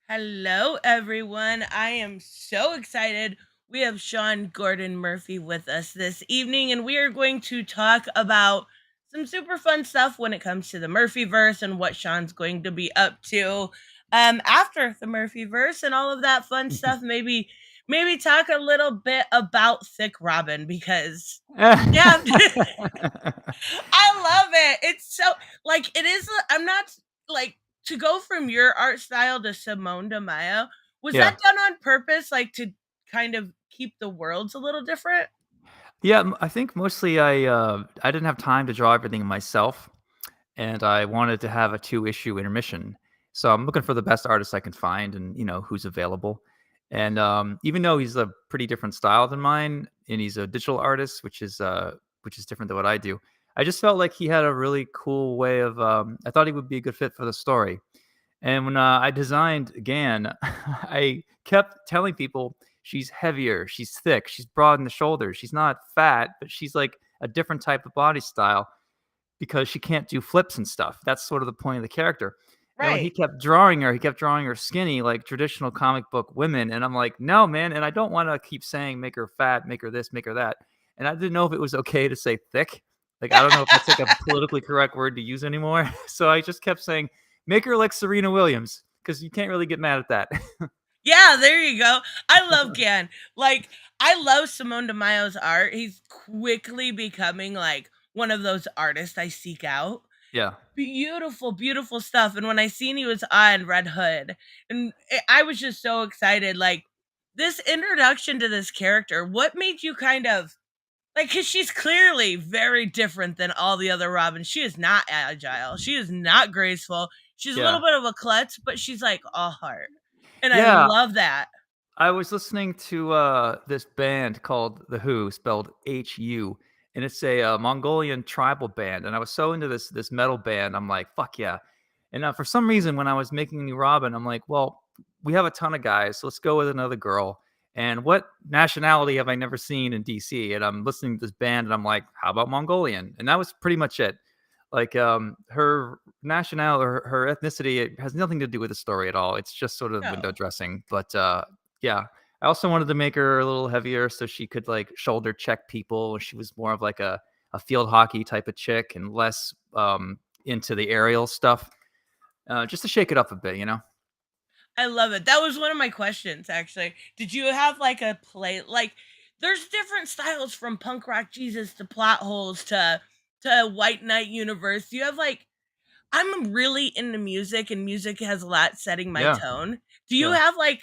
Hello, everyone. I am so excited. We have Sean Gordon Murphy with us this evening, and we are going to talk about some super fun stuff when it comes to the Murphyverse and what Sean's going to be up to after the Murphyverse and all of that fun stuff. Maybe talk a little bit about Thicc Robin because yeah, I love it. It's so like it is. I'm not like to go from your art style to Simone de Mayo. Was Yeah. that done on purpose, like to kind of keep the worlds a little different? Yeah, I think mostly I didn't have time to draw everything myself, and I wanted to have a 2-issue intermission. So I'm looking for the best artist I can find and, who's available. And, even though he's a pretty different style than mine, and he's a digital artist, which is different than what I do, I just felt like he had a really cool way of, I thought he would be a good fit for the story. And when I designed Gan, I kept telling people she's heavier, she's thick, she's broad in the shoulders, she's not fat, but she's like a different type of body style because she can't do flips and stuff. That's sort of the point of the character. And when Right. he kept drawing her skinny like traditional comic book women. And I'm like, no, man. And I don't want to keep saying make her fat, make her this, make her that. And I didn't know if it was okay to say thick. Like, I don't know if that's like a politically correct word to use anymore. So I just kept saying, make her like Serena Williams, because you can't really get mad at that. Yeah, there you go. I love Gan. Like, I love Simone de Mayo's art. He's quickly becoming like one of those artists I seek out. Yeah. Beautiful, beautiful stuff. And when I seen he was on Red Hood, and I was just so excited. Like this introduction to this character, what made you kind of like? Because she's clearly very different than all the other Robins. She is not agile. She is not graceful. She's a little Yeah. bit of a klutz, but she's like all heart, and I Yeah. love that. I was listening to this band called The Who, spelled HU, and it's a Mongolian tribal band. And I was so into this metal band, I'm like, fuck yeah! And for some reason, when I was making New Robin, I'm like, well, we have a ton of guys, so let's go with another girl. And what nationality have I never seen in DC? And I'm listening to this band, and I'm like, how about Mongolian? And that was pretty much it. Like her nationality, her ethnicity, it has nothing to do with the story at all. It's just sort of window No. dressing. But yeah. I also wanted to make her a little heavier so she could like shoulder check people. She was more of like a field hockey type of chick and less into the aerial stuff. Just to shake it up a bit. I love it. That was one of my questions, actually. Did you have like a play? Like, there's different styles from punk rock Jesus to plot holes to White Knight Universe. You have like, I'm really into music, and music has a lot setting my Yeah. tone. Do you Yeah. have like,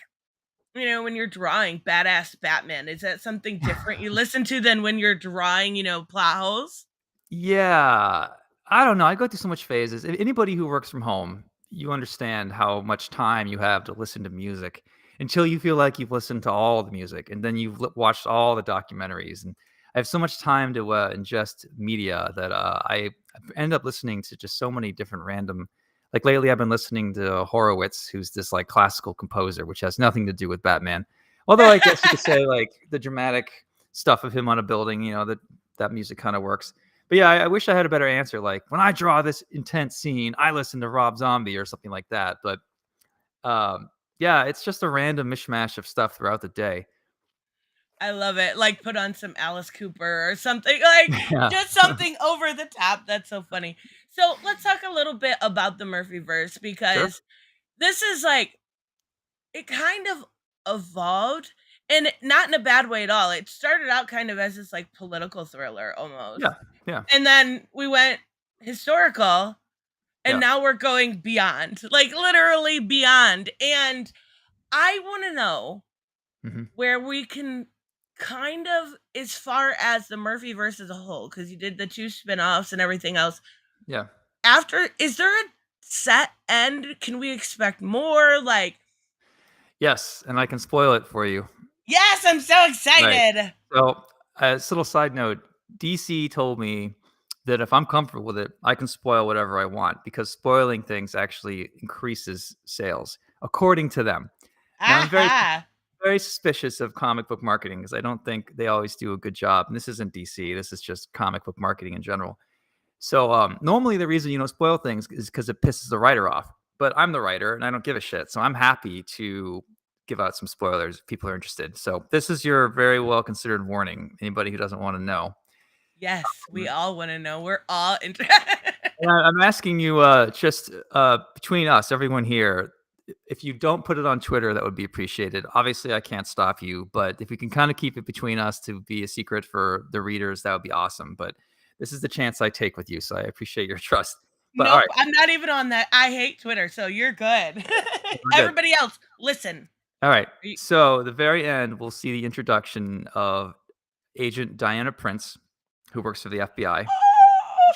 when you're drawing badass Batman, is that something different you listen to than when you're drawing, plot holes? Yeah. I don't know. I go through so much phases. Anybody who works from home, you understand how much time you have to listen to music until you feel like you've listened to all the music and then you've watched all the documentaries. And I have so much time to ingest media that I end up listening to just so many different random. Like lately, I've been listening to Horowitz, who's this like classical composer, which has nothing to do with Batman. Although I guess you could say like the dramatic stuff of him on a building, that music kind of works. But yeah, I wish I had a better answer. Like when I draw this intense scene, I listen to Rob Zombie or something like that. But yeah, it's just a random mishmash of stuff throughout the day. I love it. Like put on some Alice Cooper or something, like Yeah, just something over the top. That's so funny. So let's talk a little bit about the Murphyverse sure. because this is like it kind of evolved and not in a bad way at all. It started out kind of as this like political thriller almost. Yeah, yeah, And then we went historical and yeah. now we're going beyond, like literally beyond. And I want to know Hmm. where we can kind of as far as the Murphyverse as a whole, because you did the two spin-offs and everything else. Yeah. After, is there a set end? Can we expect more? Like, Yes, and I can spoil it for you. Yes, I'm so Right. excited. So, as a little side note, DC told me that if I'm comfortable with it, I can spoil whatever I want because spoiling things actually increases sales, according to them. Now, I'm Aha. very suspicious of comic book marketing because I don't think they always do a good job. And this isn't DC. This is just comic book marketing in general. So normally the reason you don't spoil things is because it pisses the writer off. But I'm the writer and I don't give a shit. So I'm happy to give out some spoilers if people are interested. So this is your very well considered warning. Anybody who doesn't want to know. Yes, we Mm, all want to know. We're all interested. and I'm asking you, just between us, everyone here, if you don't put it on Twitter, that would be appreciated. Obviously, I can't stop you, but if we can kind of keep it between us to be a secret for the readers, that would be awesome. But this is the chance I take with you, so I appreciate your trust. But all Nope, right, I'm not even on that. I hate Twitter, so you're good. we're good. Everybody else, listen. All right. Are you- So the very end, we'll see the introduction of Agent Diana Prince, who works for the FBI.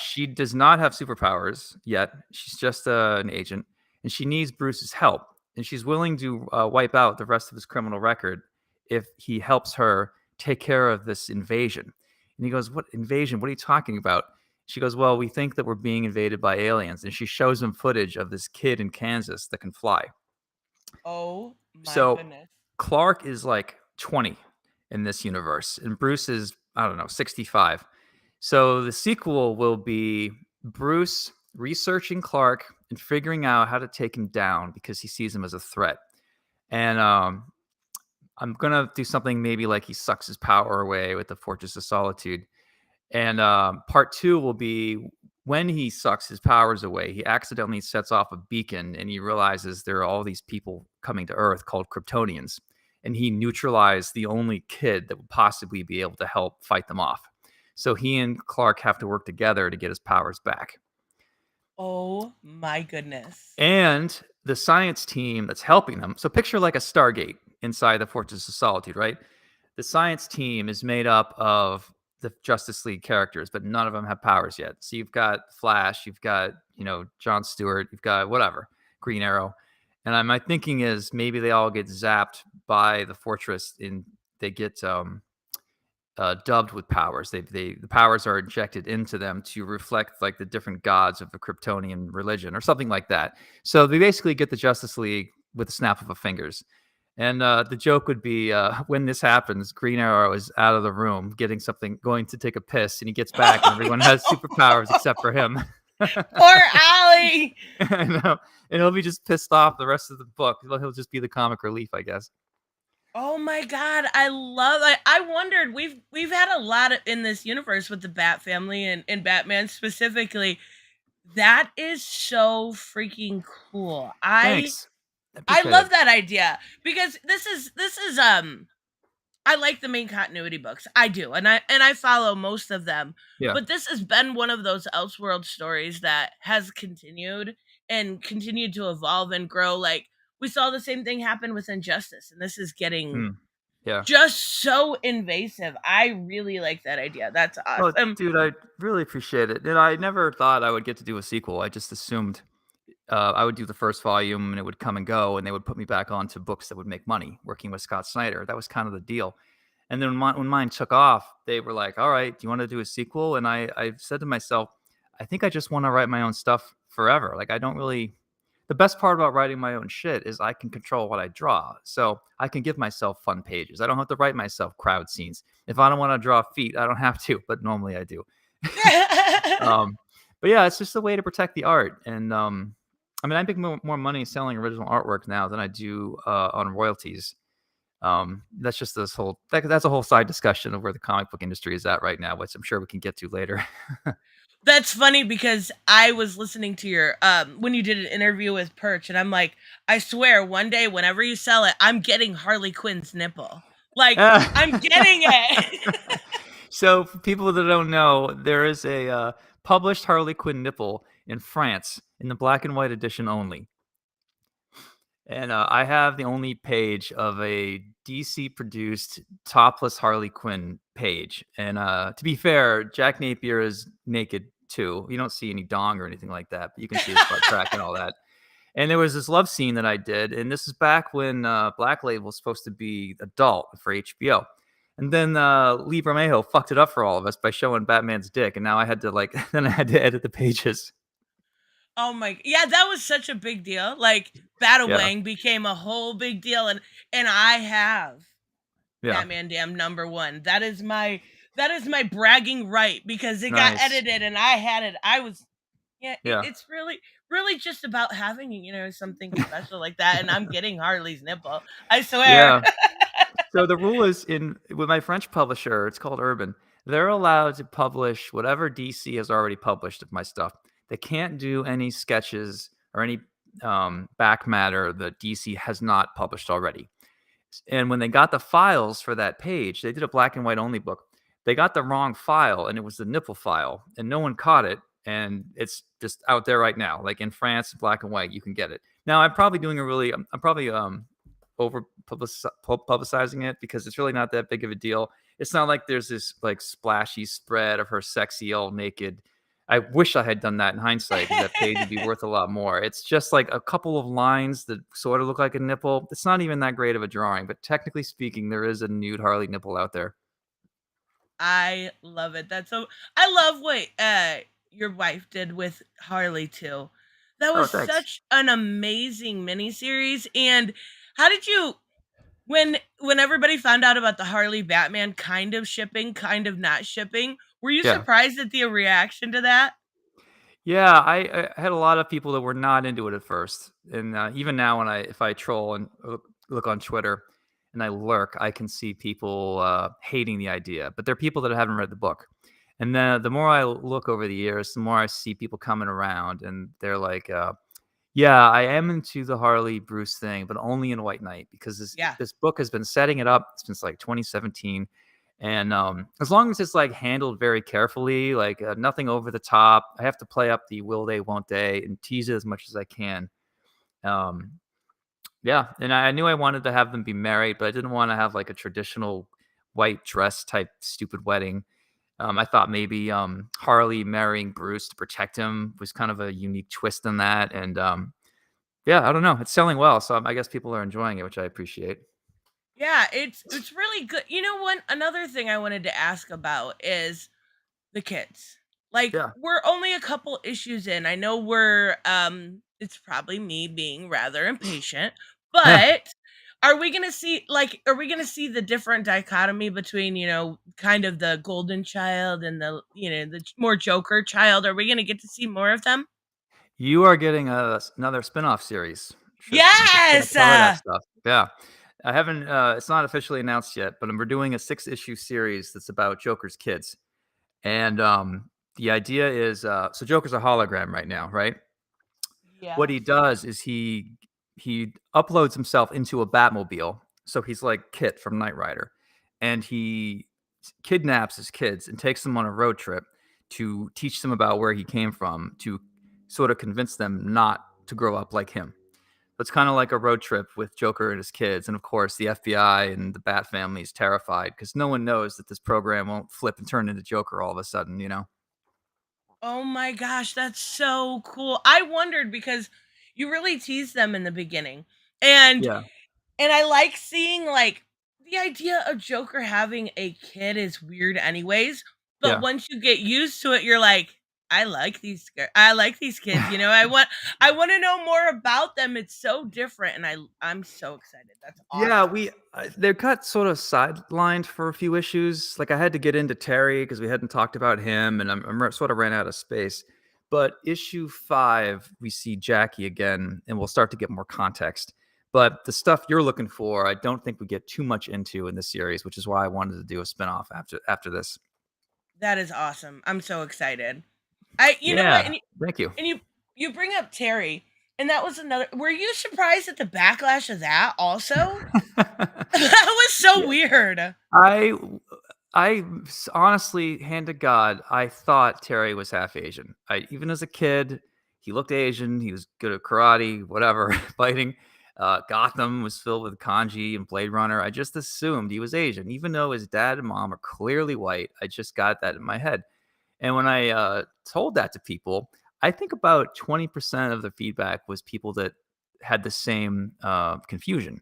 She does not have superpowers yet. She's just an agent, and she needs Bruce's help. And she's willing to wipe out the rest of his criminal record if he helps her take care of this invasion. And he goes, "What invasion? What are you talking about?" She goes, "Well, we think that we're being invaded by aliens." And she shows him footage of this kid in Kansas that can fly. Oh my So goodness. Clark is like 20 in this universe, and Bruce is, I don't know, 65. So the sequel will be Bruce researching Clark and figuring out how to take him down because he sees him as a threat. And I'm gonna do something maybe like he sucks his power away with the Fortress of Solitude. And part two will be when he sucks his powers away, he accidentally sets off a beacon and he realizes there are all these people coming to Earth called Kryptonians. And he neutralized the only kid that would possibly be able to help fight them off. So he and Clark have to work together to get his powers back. Oh my goodness. And the science team that's helping them. So picture like a Stargate inside the Fortress of Solitude, right? The science team is made up of the Justice League characters, but none of them have powers yet. So you've got Flash, you've got, John Stewart, you've got whatever, Green Arrow. And my thinking is maybe they all get zapped by the fortress and they get dubbed with powers. The powers are injected into them to reflect like the different gods of the Kryptonian religion or something like that. So they basically get the Justice League with a snap of a fingers. And the joke would be when this happens, Green Arrow is out of the room getting something, going to take a piss, and he gets back, and everyone has superpowers except for him. Poor Allie. I know. And he'll be just pissed off the rest of the book. He'll just be the comic relief, I guess. Oh my god, I love I wondered we've had a lot in this universe with the Bat family and Batman specifically. That is so freaking cool. Thanks. I I appreciate it. love that idea because this is I like the main continuity books. I do. And I follow most of them. Yeah. But this has been one of those Elseworld stories that has continued and continued to evolve and grow. Like we saw the same thing happen with Injustice, and this is getting Mm. Yeah. just so invasive. I really like that idea. That's Well, awesome. dude, I really appreciate it. And I never thought I would get to do a sequel. I just assumed I would do the first volume and it would come and go, and they would put me back onto books that would make money working with Scott Snyder. That was kind of the deal. And then when mine took off, they were like, "All right, do you want to do a sequel?" And I said to myself, "I think I just want to write my own stuff forever. Like I don't really." The best part about writing my own shit is I can control what I draw, so I can give myself fun pages. I don't have to write myself crowd scenes. If I don't want to draw feet, I don't have to, but normally I do. um, but yeah, it's just a way to protect the art. And I mean, I make more money selling original artwork now than I do on royalties. That's just that's a whole side discussion of where the comic book industry is at right now, which I'm sure we can get to later. That's funny because I was listening to your when you did an interview with Perch, and I'm like, I swear one day whenever you sell it, I'm getting Harley Quinn's nipple. Like I'm getting it. So, for people that don't know, there is a published Harley Quinn nipple in France in the black and white edition only. And I have the only page of a DC produced topless Harley Quinn page. And to be fair, Jack Napier is naked too. You don't see any dong or anything like that, but you can see his butt crack and all that. And there was this love scene that I did, and this is back when Black Label was supposed to be adult for HBO. And then Lee Bermejo fucked it up for all of us by showing Batman's dick, and now I had to like then I had to edit the pages. Oh my, yeah, that was such a big deal. Like Yeah, Batawang became a whole big deal, and I have yeah, Batman Damn #1. That is my bragging right because it got nice. edited and I had it. I was Yeah, Yeah, it's really just about having, something special like that, and I'm getting Harley's nipple. I swear. yeah. So the rule is in with my French publisher, it's called Urban. They're allowed to publish whatever DC has already published of my stuff. They can't do any sketches or any back matter that DC has not published already. And when they got the files for that page, they did a black and white only book. They got the wrong file, and it was the nipple file, and no one caught it. And it's just out there right now, like in France, black and white. You can get it now. I'm probably doing a really, I'm probably over publicizing it because it's really not that big of a deal. It's not like there's this like splashy spread of her sexy all naked. I wish I had done that in hindsight because that page would be worth a lot more. It's just like a couple of lines that sort of look like a nipple. It's not even that great of a drawing, but technically speaking, there is a nude Harley nipple out there. I love it. I love what your wife did with Harley too. That Oh, was thanks. such an amazing miniseries. And how did you when everybody found out about the Harley Batman kind of shipping, kind of not shipping, were you Yeah. surprised at the reaction to that? Yeah, I had a lot of people that were not into it at first, and even now, when if I troll and look on Twitter and I lurk, I can see people hating the idea. But there are people that haven't read the book, and then the more I look over the years, the more I see people coming around, and they're like, "Yeah, I am into the Harley Bruce thing, but only in White Knight because this Yeah. this book has been setting it up since like 2017." And as long as it's like handled very carefully, like nothing over the top, I have to play up the will they, won't they, and tease it as much as I can. Um, yeah, and I knew I wanted to have them be married, but I didn't want to have like a traditional white dress type stupid wedding. I thought maybe Harley marrying Bruce to protect him was kind of a unique twist in that. And yeah, I don't know, it's selling well, so I guess people are enjoying it, which I appreciate. Yeah, it's really good. You know what? Another thing I wanted to ask about is the kids. Like, Yeah. we're only a couple issues in. I know we're it's probably me being rather impatient, but are we going to see the different dichotomy between, kind of the golden child and the more Joker child? Are we going to get to see more of them? You are getting another spin-off series. Should Yes. tell her that stuff. Yeah. I haven't it's not officially announced yet, but we're doing a 6-issue series that's about Joker's kids. And the idea is so Joker's a hologram right now, right? What he Yes. does is he uploads himself into a Batmobile. So he's like Kit from Knight Rider. And he kidnaps his kids and takes them on a road trip to teach them about where he came from, to sort of convince them not to grow up like him. So it's kind of like a road trip with Joker and his kids. And of course, the FBI and the Bat family is terrified because no one knows that this program won't flip and turn into Joker all of a sudden, you know? Oh my gosh, that's so cool. I wondered because you really teased them in the beginning. And Yeah. and I like seeing like the idea of Joker having a kid is weird anyways, but Yeah. once you get used to it, you're like, I like these kids, I want to know more about them. It's so different and I'm so excited. That's Yeah, awesome. they got sort of sidelined for a few issues. Like I had to get into Terry because we hadn't talked about him, and sort of ran out of space. But issue 5, we see Jackie again, and we'll start to get more context. But the stuff you're looking for, I don't think we get too much into in this series, which is why I wanted to do a spinoff after this. That is awesome. I'm so excited. I You know what? Yeah, thank you. And you bring up Terry, and that was another. Were you surprised at the backlash of that also? That was so Yeah, weird. I honestly, hand to God, I thought Terry was half Asian. Even as a kid, he looked Asian. He was good at karate, whatever, fighting. Gotham was filled with kanji and Blade Runner. I just assumed he was Asian, even though his dad and mom are clearly white. I just got that in my head. And when I told that to people, I think about 20% of the feedback was people that had the same confusion.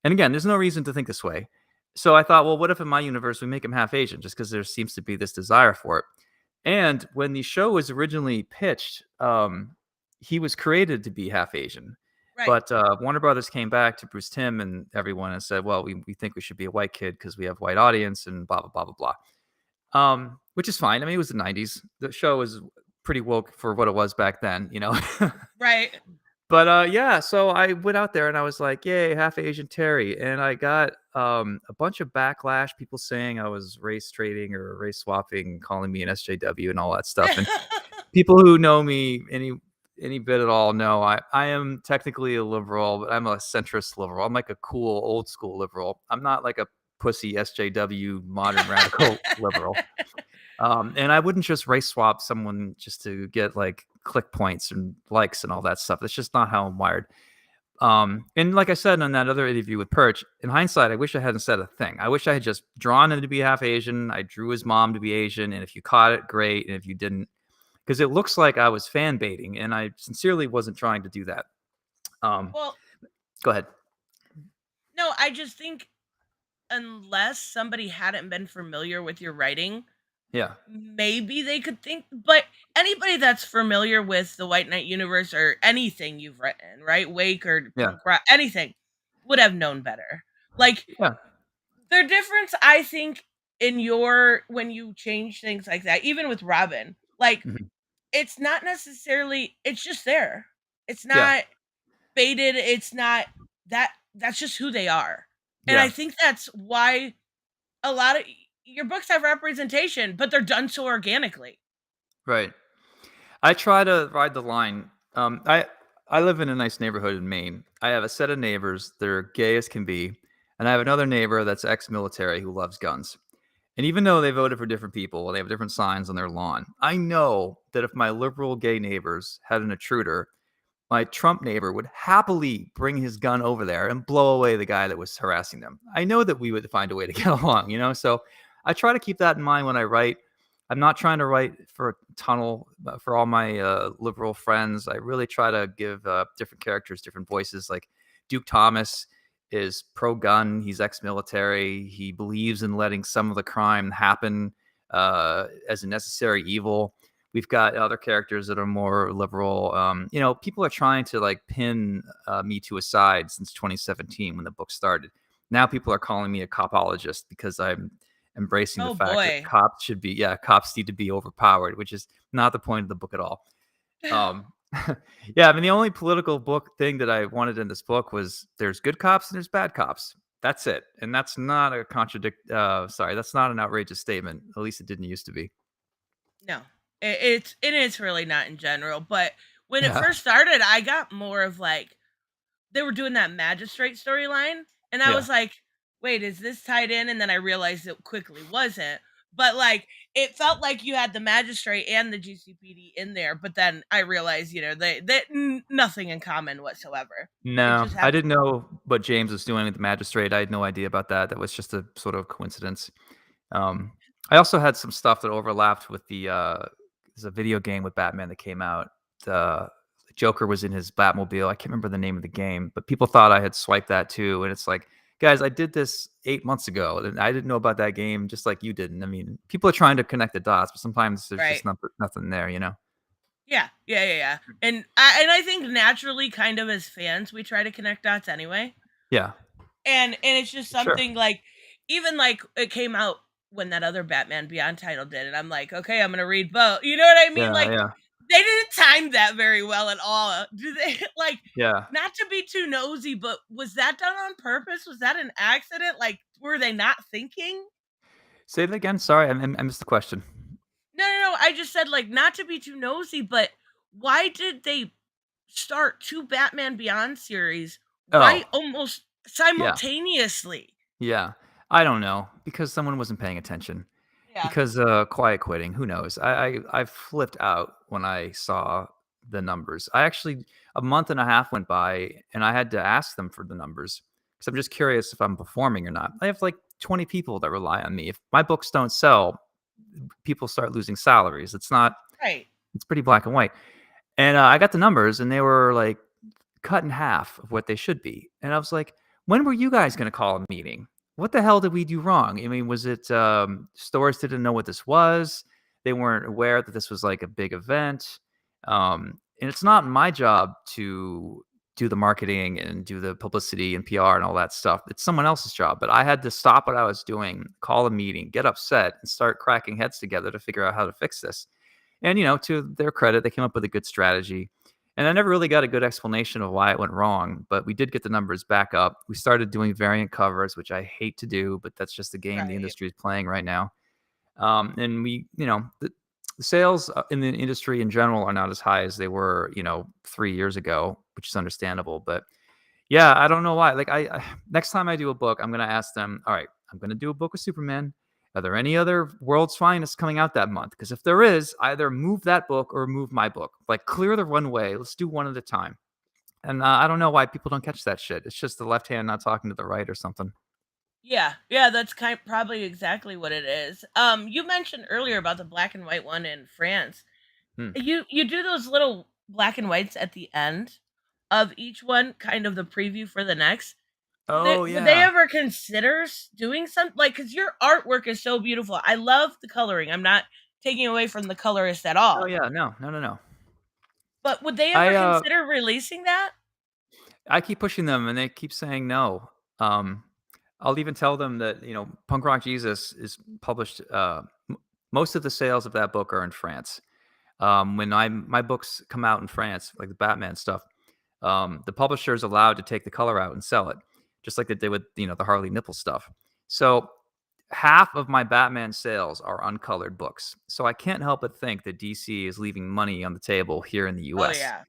And again, there's no reason to think this way. So I thought, well, what if in my universe we make him half Asian just because there seems to be this desire for it? And when the show was originally pitched, he was created to be half Asian. Right. But Warner Brothers came back to Bruce Timm and everyone and said, well, we think we should be a white kid because we have white audience and blah, blah, blah, blah, blah. Which is fine. I mean, it was the 90s. The show was pretty woke for what it was back then, you know? Right. But, yeah, so I went out there and I was like, "Yay, half Asian Terry," and I got, a bunch of backlash, people saying I was race trading or race swapping, calling me an SJW and all that stuff, and people who know me any bit at all know I am technically a liberal, but I'm a centrist liberal. I'm like a cool old school liberal. I'm not like a pussy SJW modern radical liberal. And I wouldn't just race swap someone just to get like click points and likes and all that stuff. That's just not how I'm wired. And like I said on that other interview with Perch, in hindsight, I wish I hadn't said a thing. I wish I had just drawn him to be half Asian. I drew his mom to be Asian. And if you caught it, great. And if you didn't, because it looks like I was fan baiting, and I sincerely wasn't trying to do that. Um, Well, Go ahead. no, I just think unless somebody hadn't been familiar with your writing, Yeah. maybe they could think, but anybody that's familiar with the White Knight universe or anything you've written, right? Wake or Yeah. punk rock, anything, would have known better. Like Yeah. the difference, I think, in your when you change things like that, even with Robin, like Mhm. it's not necessarily it's just there. It's Yeah. not baited, it's not that's just who they are. And I Yeah. think that's why a lot of your books have representation, but they're done so organically. Right. I try to ride the line. I live in a nice neighborhood in Maine. I have a set of neighbors that are gay as can be, and I have another neighbor that's ex-military who loves guns. And even though they voted for different people, they have different signs on their lawn. I know that if my liberal gay neighbors had an intruder, my Trump neighbor would happily bring his gun over there and blow away the guy that was harassing them. I know that we would find a way to get along, you know? So I try to keep that in mind when I write. I'm not trying to write for a tunnel for all my liberal friends. I really try to give different characters different voices. Like Duke Thomas is pro gun, he's ex military, he believes in letting some of the crime happen as a necessary evil. We've got other characters that are more liberal. You know, people are trying to like pin me to a side since 2017 when the book started. Now people are calling me a copologist because I'm embracing the Oh fact that boy. cops need to be overpowered, which is not the point of the book at all. Um, yeah, I mean, the only political book thing that I wanted in this book was there's good cops and there's bad cops. That's it, and that's not a contradict. Sorry, that's not an outrageous statement. At least it didn't used to be. No, it's really not in general. But when it Yeah, first started, I got more of like they were doing that magistrate storyline, and I yeah. was like, "Wait, is this tied in?" And then I realized it quickly wasn't. But like it felt like you had the magistrate and the GCPD in there, but then I realized, they nothing in common whatsoever. It No, just I happened. didn't know what James was doing with the magistrate. I had no idea about that. That was just a sort of coincidence. Um, I also had some stuff that overlapped with there's a video game with Batman that came out. The Joker was in his Batmobile. I can't remember the name of the game, but people thought I had swiped that too. And it's like, guys, I did this 8 months ago, and I didn't know about that game, just like you didn't. I mean, people are trying to connect the dots, but sometimes there's Right. just nothing there, you know? Yeah. Yeah. Yeah. Yeah. And I think naturally, kind of as fans, we try to connect dots anyway. Yeah, And it's just sure. something like even like it came out when that other Batman Beyond title did, and I'm like, okay, I'm gonna read both. You know what I mean? Yeah, Like yeah, they didn't time that very well at all. Do they like yeah. not to be too nosy, but was that done on purpose? Was that an accident? Like, were they not thinking? Say that again. Sorry, I missed the question. No, no, no. I just said like not to be too nosy, but why did they start two Batman Beyond series right Oh, almost yeah. simultaneously? Yeah. I don't know, because someone wasn't paying attention. Yeah, Because, quiet quitting, who knows? I flipped out when I saw the numbers. I actually a month and a half went by, and I had to ask them for the numbers because 'cause I'm just curious if I'm performing or not. I have, like, 20 people that rely on me. If my books don't sell, people start losing salaries. It's not right. it's pretty black and white. And, I got the numbers, and they were, like, cut in half of what they should be. And I was like, when were you guys going to call a meeting? What the hell did we do wrong? I mean, was it stores didn't know what this was? They weren't aware that this was like a big event. And it's not my job to do the marketing and do the publicity and PR and all that stuff. It's someone else's job. But I had to stop what I was doing, call a meeting, get upset, and start cracking heads together to figure out how to fix this. And, to their credit, they came up with a good strategy. And I never really got a good explanation of why it went wrong, but we did get the numbers back up. We started doing variant covers, which I hate to do, but that's just the game the Right. industry is playing right now. And the sales in the industry in general are not as high as they were, 3 years ago, which is understandable. But yeah, I don't know why. Like next time I do a book, I'm gonna ask them, all right, I'm gonna do a book with Superman. Are there any other World's Finest coming out that month? Because if there is, either move that book or move my book. Like clear the runway. Let's do one at a time. And I don't know why people don't catch that shit. It's just the left hand not talking to the right or something. Yeah, yeah, that's probably exactly what it is. You mentioned earlier about the black and white one in France. Hmm. You do those little black and whites at the end of each one, kind of the preview for the next. Oh Would they yeah. ever consider doing something like, because your artwork is so beautiful? I love the coloring. I'm not taking away from the colorist at Oh all. yeah. No. No. No. No. But would they I ever consider releasing that? I keep pushing them and they keep saying no. Um, I'll even tell them that, Punk Rock Jesus is published. Most of the sales of that book are in France. When my books come out in France, like the Batman stuff, the publisher is allowed to take the color out and sell it, just like they did with the Harley Nipple stuff. So half of my Batman sales are uncolored books. So I can't help but think that DC is leaving money on the table here in the Oh U.S. yeah.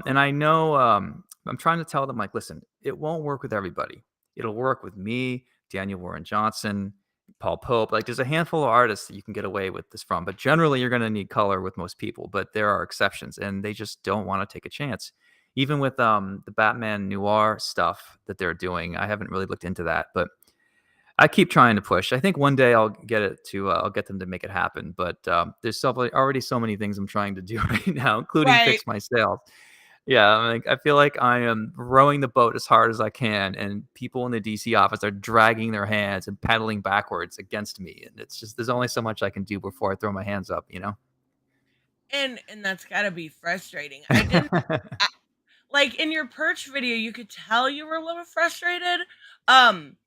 And I know I'm trying to tell them like, listen, it won't work with everybody. It'll work with me, Daniel Warren Johnson, Paul Pope. Like, there's a handful of artists that you can get away with this from, but generally, you're going to need color with most people. But there are exceptions, and they just don't want to take a chance. Even with the Batman noir stuff that they're doing, I haven't really looked into that, but I keep trying to push. I think one day I'll get them to make it happen. But already so many things I'm trying to do right now, including Right. fix my sales. Yeah, I feel like I am rowing the boat as hard as I can, and people in the DC office are dragging their hands and paddling backwards against me, and it's just there's only so much I can do before I throw my hands up, you know? And that's got to be frustrating. I didn't I, like in your perch video, you could tell you were a little frustrated. Um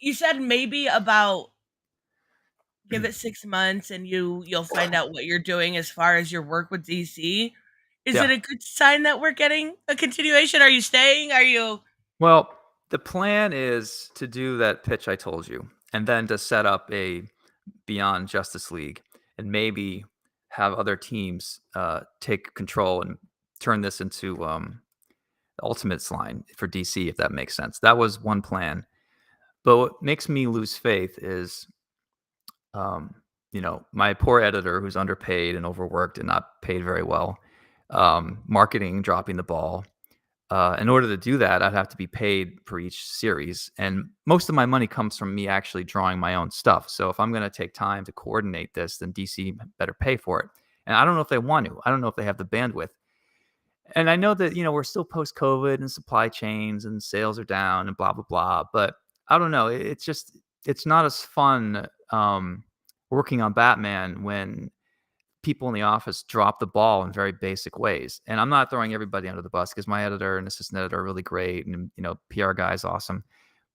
you said maybe about give it 6 months and you'll find out what you're doing as far as your work with DC. Is Yeah. it a good sign that we're getting a continuation? Are you staying? Are you Well, the plan is to do that pitch I told you, and then to set up a Beyond Justice League, and maybe have other teams, take control and turn this into, the Ultimates line for DC, if that makes sense. That was one plan. But what makes me lose faith is, um, my poor editor who's underpaid and overworked and not paid very well, marketing dropping the ball. In order to do that, I'd have to be paid for each series, and most of my money comes from me actually drawing my own stuff. So if I'm going to take time to coordinate this, then DC better pay for it. And I don't know if they want to. I don't know if they have the bandwidth. And I know that we're still post COVID and supply chains and sales are down and blah blah blah. But I don't know. It's not as fun working on Batman when people in the office drop the ball in very basic ways. And I'm not throwing everybody under the bus because my editor and assistant editor are really great, and PR guy is awesome.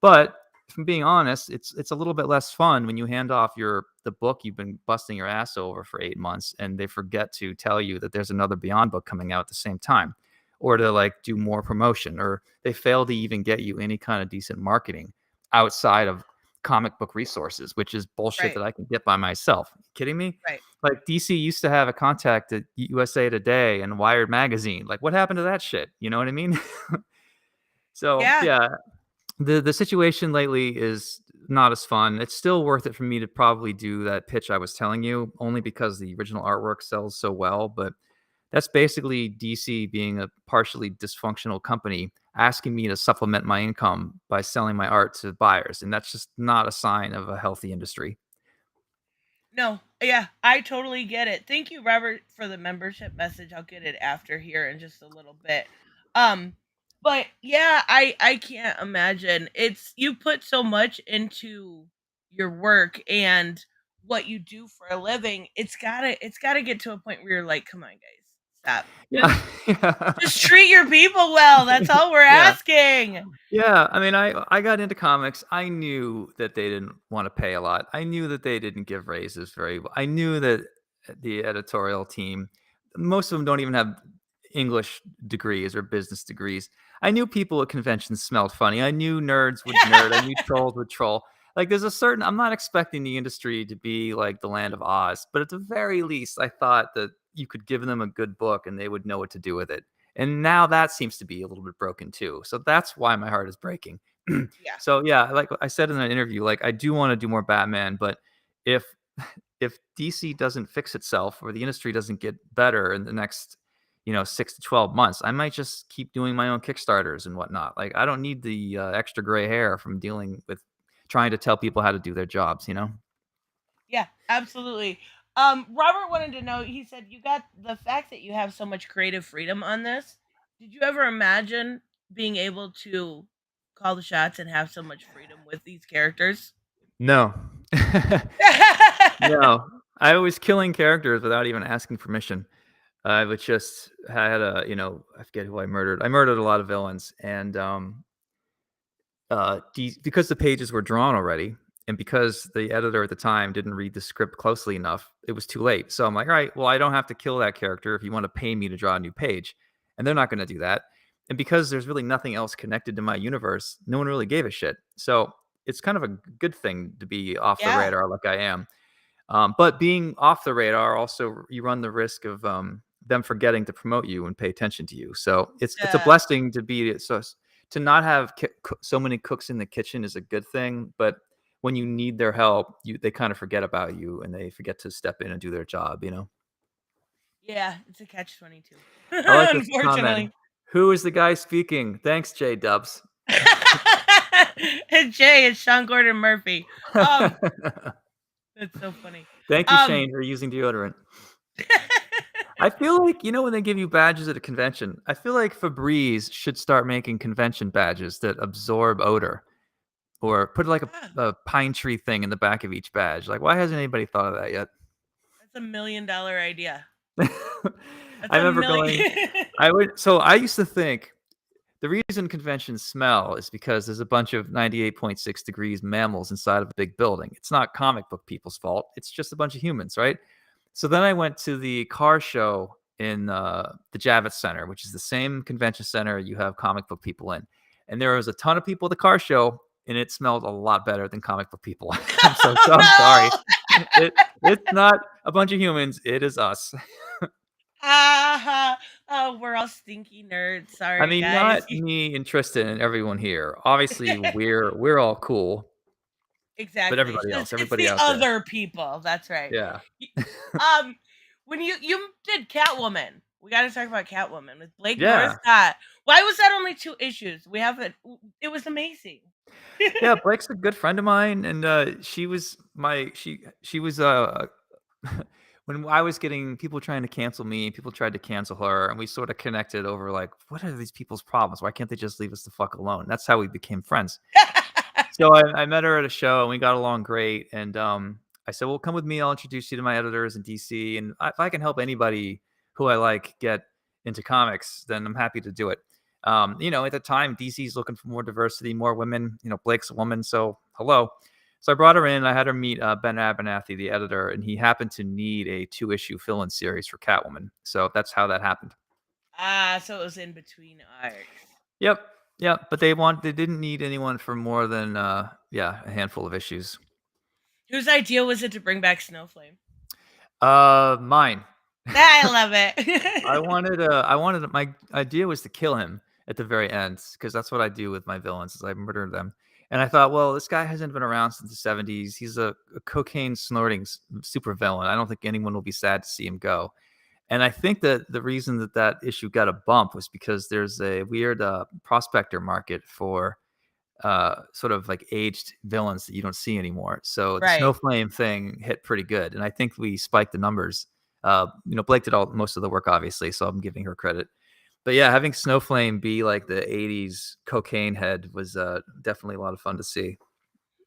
But if I'm being honest, it's a little bit less fun when you hand off the book you've been busting your ass over for 8 months, and they forget to tell you that there's another Beyond book coming out at the same time, or to like do more promotion, or they fail to even get you any kind of decent marketing outside of comic book resources, which is bullshit right, that I can get by myself. Kidding me? right. Like, DC used to have a contact at USA Today and Wired Magazine. Like, what happened to that shit? You know what I mean? So, Yeah. yeah, the situation lately is not as fun. It's still worth it for me to probably do that pitch I was telling you, only because the original artwork sells so well, but that's basically DC being a partially dysfunctional company asking me to supplement my income by selling my art to buyers, and that's just not a sign of a healthy industry. No. Yeah, I totally get it. Thank you, Robert, for the membership message. I'll get it after here in just a little bit. Um, but yeah, I can't imagine. It's you put so much into your work and what you do for a living. It's gotta get to a point where you're like, come on, guys, stop. Yeah. Just treat your people well. That's all we're Yeah. asking. Yeah, I mean, I got into comics. I knew that they didn't wanna pay a lot. I knew that they didn't give raises very well. I knew that the editorial team, most of them don't even have English degrees or business degrees. I knew people at conventions smelled funny. I knew nerds would nerd. I knew trolls would troll. Like, there's a certain I'm not expecting the industry to be like the Land of Oz, but at the very least, I thought that you could give them a good book and they would know what to do with it. And now that seems to be a little bit broken too. So that's why my heart is breaking. Yeah. So yeah, like I said in an interview, like I do want to do more Batman, but if if DC doesn't fix itself or the industry doesn't get better in the next, 6 to 12 months, I might just keep doing my own Kickstarters and whatnot. Like I don't need the extra gray hair from dealing with trying to tell people how to do their jobs. Yeah, absolutely. Robert wanted to know, he said you got the fact that you have so much creative freedom on this. Did you ever imagine being able to call the shots and have so much freedom with these characters? No. No. I was killing characters without even asking permission. I would just had I forget who I murdered. I murdered a lot of villains, and because the pages were drawn already, and because the editor at the time didn't read the script closely enough, it was too late. So I'm like, all right, well, I don't have to kill that character if you want to pay me to draw a new page, and they're not going to do that. And because there's really nothing else connected to my universe, no one really gave a shit. So it's kind of a good thing to be off the Yeah. radar like I am. But being off the radar also you run the risk of them forgetting to promote you and pay attention to you. So it's a Uh, blessing to be to not have so many cooks in the kitchen is a good thing. But when you need their help, they kind of forget about you and they forget to step in and do their job. yeah, it's a catch-22. I like this comment. Unfortunately. Who is the guy speaking? Thanks, J Dubs. And Jay, it's Sean Gordon Murphy. Um, that's so funny. Thank you, Um, Shane, for using deodorant. I feel like, when they give you badges at a convention, I feel like Febreze should start making convention badges that absorb odor or put like a, yeah, a pine tree thing in the back of each badge. Like, why hasn't anybody thought of that yet? that's $1 million idea. That's I a remember million. going, so I used to think the reason conventions smell is because there's a bunch of 98.6 degrees mammals inside of a big building. It's not comic book people's fault. It's just a bunch of humans, right? So then I went to the car show in the Javits Center, which is the same convention center you have comic book people in. And there was a ton of people at the car show, and it smelled a lot better than comic book people. I'm sorry. No. It's not a bunch of humans. It is us. Oh, we're all stinky nerds. I Sorry, mean, guys. not me and Tristan and everyone here. Obviously, we're all cool, but Exactly. everybody else, It's everybody the out there. other people. That's right. Yeah. Y- Um, when you did Catwoman, we got to talk about Catwoman with Blake Yeah. Northcott. Why was that only 2 issues? We have it. It was amazing. Yeah, Blake's a good friend of mine, and she was she was when I was getting people trying to cancel me, people tried to cancel her, and we sort of connected over like, what are these people's problems? Why can't they just leave us the fuck alone? That's how we became friends. So I met her at a show, and we got along great. And I said, "Well, come with me. I'll introduce you to my editors in DC, and if I can help anybody who I like get into comics, then I'm happy to do it." At the time, DC's looking for more diversity, more women. Blake's a woman, so hello. So I brought her in. I had her meet Ben Abernathy, the editor, and he happened to need a 2-issue fill-in series for Catwoman. So that's how that happened. So it was in between arcs. Yep, yep. But they didn't need anyone for more than a handful of issues. Whose idea was it to bring back Snowflame? Mine. I love I it. wanted my idea was to kill him at the very end because that's what I do with my villains is I murder them. And I thought, well, this guy hasn't been around since the 70s. He's a cocaine snorting super villain. I don't think anyone will be sad to see him go. And I think that the reason that issue got a bump was because there's a weird prospector market for sort of like aged villains that you don't see anymore. So the Right. Snowflame thing hit pretty good, and I think we spiked the numbers. Blake did most of the work, obviously, so I'm giving her credit. But yeah, having Snowflame be like the '80s cocaine head was, definitely a lot of fun to see.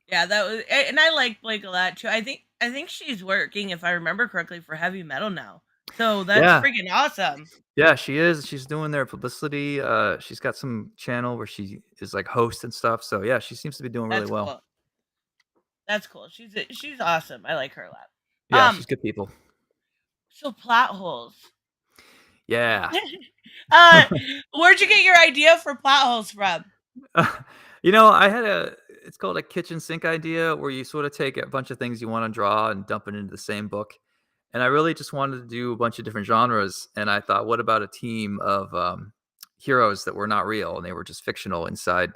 Yeah, that was and I like Blake a lot too. I think she's working, if I remember correctly, for heavy metal now. So that's Yeah. freaking awesome. Yeah, she is. She's doing their publicity. She's got some channel where she is like host and stuff. So yeah, she seems to be doing really That's well. cool. That's cool. She's awesome. I like her a lot. Yeah, she's good people. So plot holes. Yeah. uh, where'd you get your idea for plot holes from? I had it's called a kitchen sink idea where you sort of take a bunch of things you want to draw and dump it into the same book. And I really just wanted to do a bunch of different genres. And I thought, what about a team of heroes that were not real and they were just fictional inside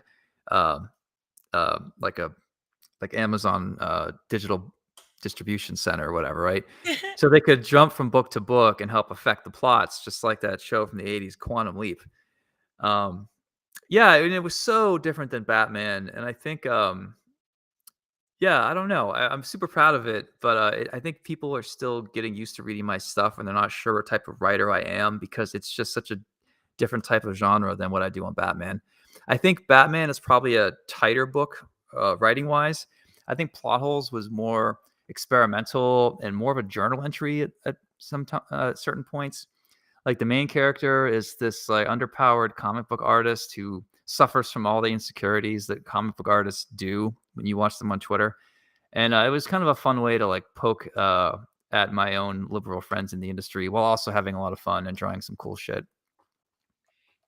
um like a like Amazon digital distribution center or whatever, right? So they could jump from book to book and help affect the plots, just like that show from the '80s, Quantum Leap. Um, yeah, and it was so different than Batman, and I think, yeah, I don't know. I'm super proud of it, but I think people are still getting used to reading my stuff, and they're not sure what type of writer I am because it's just such a different type of genre than what I do on Batman. I think Batman is probably a tighter book, writing wise. I think Plot Holes was more experimental and more of a journal entry at certain points. Like the main character is this like underpowered comic book artist who suffers from all the insecurities that comic book artists do when you watch them on Twitter. And it was kind of a fun way to like poke at my own liberal friends in the industry while also having a lot of fun and drawing some cool shit.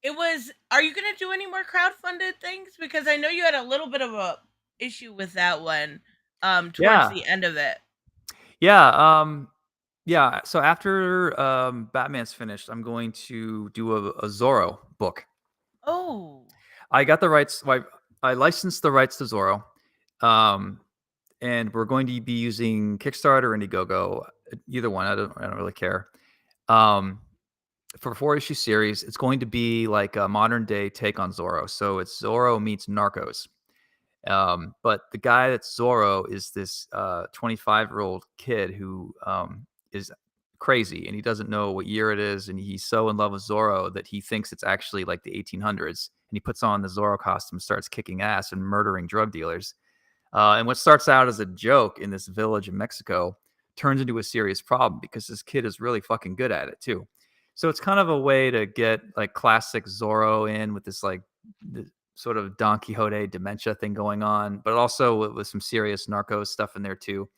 It was. Are you gonna do any more crowdfunded things? Because I know you had a little bit of a issue with that one. Towards Yeah, the end of it. yeah, yeah. So after Batman's finished, I'm going to do a Zorro book. Oh, I got the rights. Well, I licensed the rights to Zorro, um, and we're going to be using Kickstarter or Indiegogo, either one. I don't really care. Um, for a 4-issue series, it's going to be like a modern day take on Zorro. So it's Zorro meets Narcos. But the guy that's Zorro is this 25-year-old kid who is crazy and he doesn't know what year it is. And he's so in love with Zorro that he thinks it's actually like the 1800s. And he puts on the Zorro costume, starts kicking ass and murdering drug dealers. And what starts out as a joke in this village in Mexico turns into a serious problem because this kid is really fucking good at it too. So it's kind of a way to get like classic Zorro in with this like sort of Don Quixote dementia thing going on, but also with some serious Narcos stuff in there too.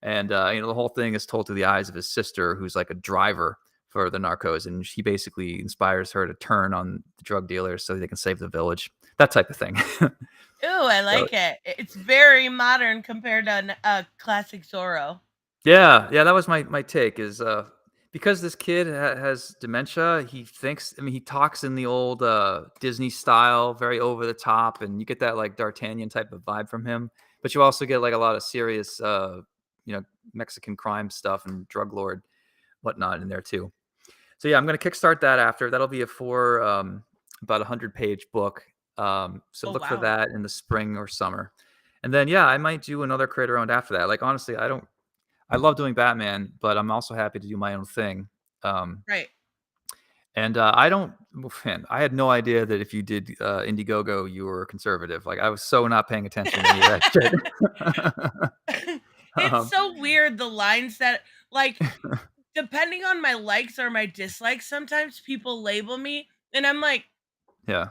And the whole thing is told through the eyes of his sister, who's like a driver for the Narcos, and she basically inspires her to turn on the drug dealers so they can save the village. That type of thing. ooh, I So like it. It's very modern compared to a classic Zorro. yeah, yeah, that was my take is, because this kid has dementia, he thinks I mean, he talks in the old, Disney style, very over the top, and you get that, like, D'Artagnan type of vibe from him, but you also get, like, a lot of serious, you know, Mexican crime stuff and drug lord whatnot in there too. So, yeah, I'm gonna kickstart that after. That'll be a about a 100-page book, so Oh look for wow. that in the spring or summer, and then, yeah, I might do another creator round after that. Like, honestly, I love doing Batman, but I'm also happy to do my own thing. Um, Right. and I don't, well, man, I had no idea that if you did Indiegogo, you were conservative. Like I was so not paying attention to any of that shit. It's um, so weird the lines that like depending on my likes or my dislikes, sometimes people label me and I'm like yeah,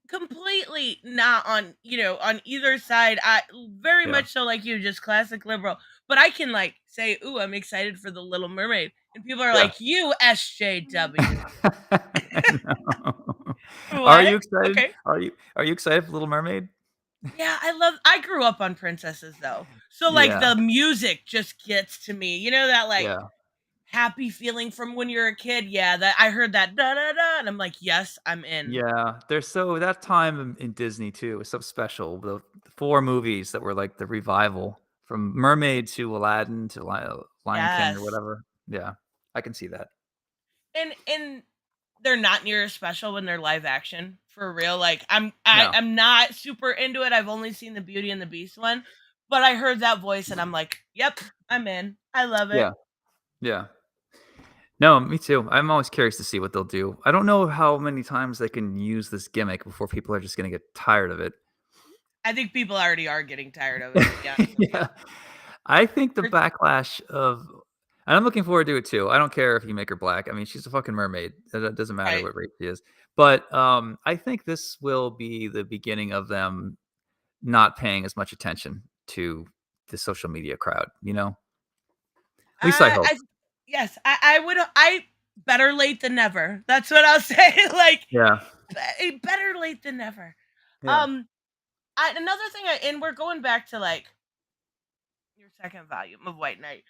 completely not on, on either side. I very yeah, much so like you, just classic liberal. But I can like say, "Ooh, I'm excited for the Little Mermaid." And people are yeah. like, "You SJW." I know. Are What? you excited? Okay. Are you excited for Little Mermaid? Yeah, I grew up on princesses though. So like Yeah, the music just gets to me. You know that like yeah. happy feeling from when you're a kid. Yeah, that I heard that da da da and I'm like, "Yes, I'm in." Yeah, there's so that time in Disney too was so special. The 4 movies that were like the revival from Mermaid to Aladdin to Lion King or Yes. whatever. Yeah, I can see that. And they're not near as special when they're live action, for real. Like No. I'm not super into it. I've only seen the Beauty and the Beast one, but I heard that voice and I'm like, "Yep, I'm in. I love it." Yeah, yeah. No, me too. I'm always curious to see what they'll do. I don't know how many times they can use this gimmick before people are just gonna get tired of it. I think people already are getting tired of it, to be honest with you. Yeah. I think the For backlash of and I'm looking forward to it too. I don't care if you make her black. I mean, she's a fucking mermaid. It doesn't matter right. what race she is. But, I think this will be the beginning of them not paying as much attention to the social media crowd, you know? At least I hope. I yes, I would I better late than never. That's what I'll say. Like Yeah. better late than never. Yeah. Um, another thing, and we're going back to like your second volume of White Knight.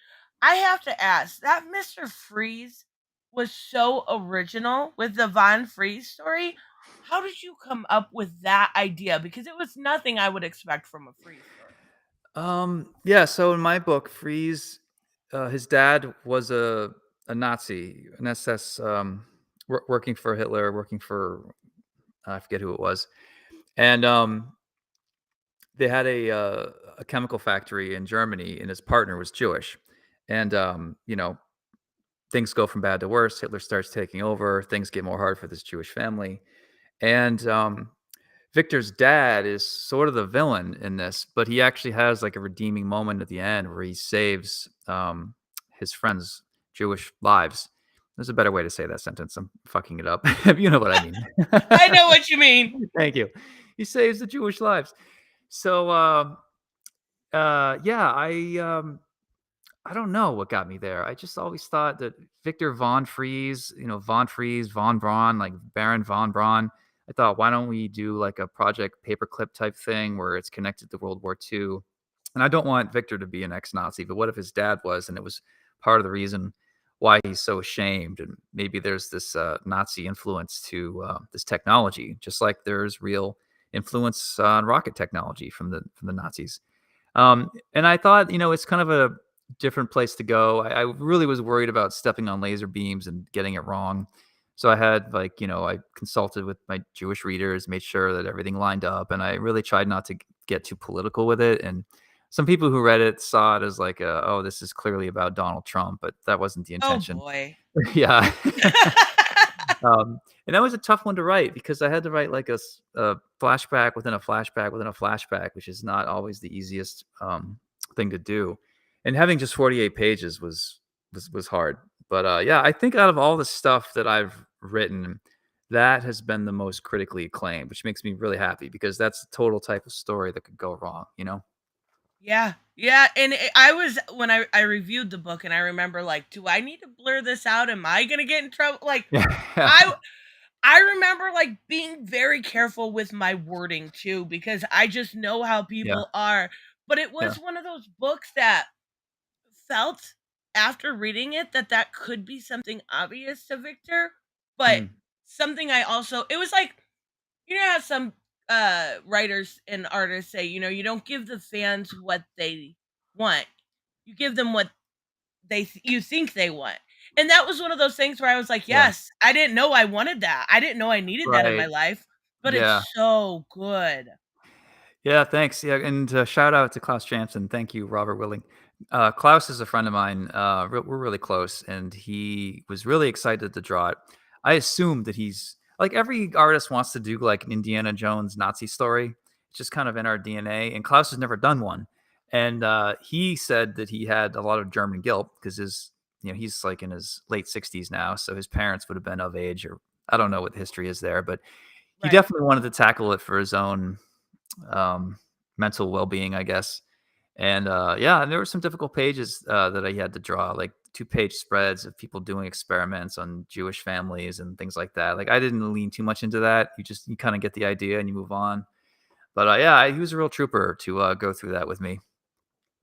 I have to ask that Mr. Freeze was so original with the Von Freeze story. How did you come up with that idea? Because it was nothing I would expect from a Freeze story. Yeah, so in my book, Freeze, his dad was a Nazi, an SS, working for Hitler, working for I forget who it was, and they had a chemical factory in Germany, and his partner was Jewish, and things go from bad to worse. Hitler starts taking over. Things get more hard for this Jewish family, and Victor's dad is sort of the villain in this, but he actually has like a redeeming moment at the end where he saves his friends' Jewish lives. There's a better way to say that sentence. I'm fucking it up. You know what I mean. I know what you mean. Thank you. He saves the Jewish lives. So, yeah, I don't know what got me there. I just always thought that Victor von Fries, von Fries, von Braun, like Baron von Braun. I thought, why don't we do like a Project Paperclip type thing where it's connected to World War II? And I don't want Victor to be an ex-Nazi, but what if his dad was, and it was part of the reason why he's so ashamed? And maybe there's this Nazi influence to this technology, just like there's real influence on rocket technology from the Nazis. And I thought, it's kind of a different place to go. I really was worried about stepping on laser beams and getting it wrong. So I had like, I consulted with my Jewish readers, made sure that everything lined up, and I really tried not to get too political with it. And some people who read it saw it as like, oh, this is clearly about Donald Trump, but that wasn't the Oh intention. boy. Yeah. And that was a tough one to write because I had to write like a flashback within a flashback within a flashback, which is not always the easiest thing to do. And having just 48 pages was hard. But yeah, I think out of all the stuff that I've written, that has been the most critically acclaimed, which makes me really happy because that's the total type of story that could go wrong, you know? Yeah, yeah, and I was when I reviewed the book, and I remember like, do I need to blur this out? Am I gonna get in trouble? Like, Yeah. I I remember like being very careful with my wording too, because I just know how Yeah. people are. But it Yeah. was one of those books that felt after reading it that that could be something obvious to Victor, but Mm. something I also it was like how some writers and artists say, you don't give the fans what they want. You give them what you think they want. And that was one of those things where I was like, Yeah. yes, I didn't know I wanted that. I didn't know I needed that in my Right. life, but Yeah. it's so good. Yeah, thanks. Yeah, and shout out to Klaus Janson. Thank you, Robert Willing. Klaus is a friend of mine. We're really close, and he was really excited to draw it. I assumed that he's like every artist wants to do like an Indiana Jones Nazi story. It's just kind of in our DNA, and Klaus has never done one. And he said that he had a lot of German guilt because he's like in his late 60s now, so his parents would have been of age, or I don't know what the history is there, but he Right. definitely wanted to tackle it for his own um, mental well-being, I guess. And yeah, and there were some difficult pages that I had to draw, like 2-page spreads of people doing experiments on Jewish families and things like that. Like I didn't lean too much into that. You kind of get the idea and you move on. But yeah, he was a real trooper to go through that with me.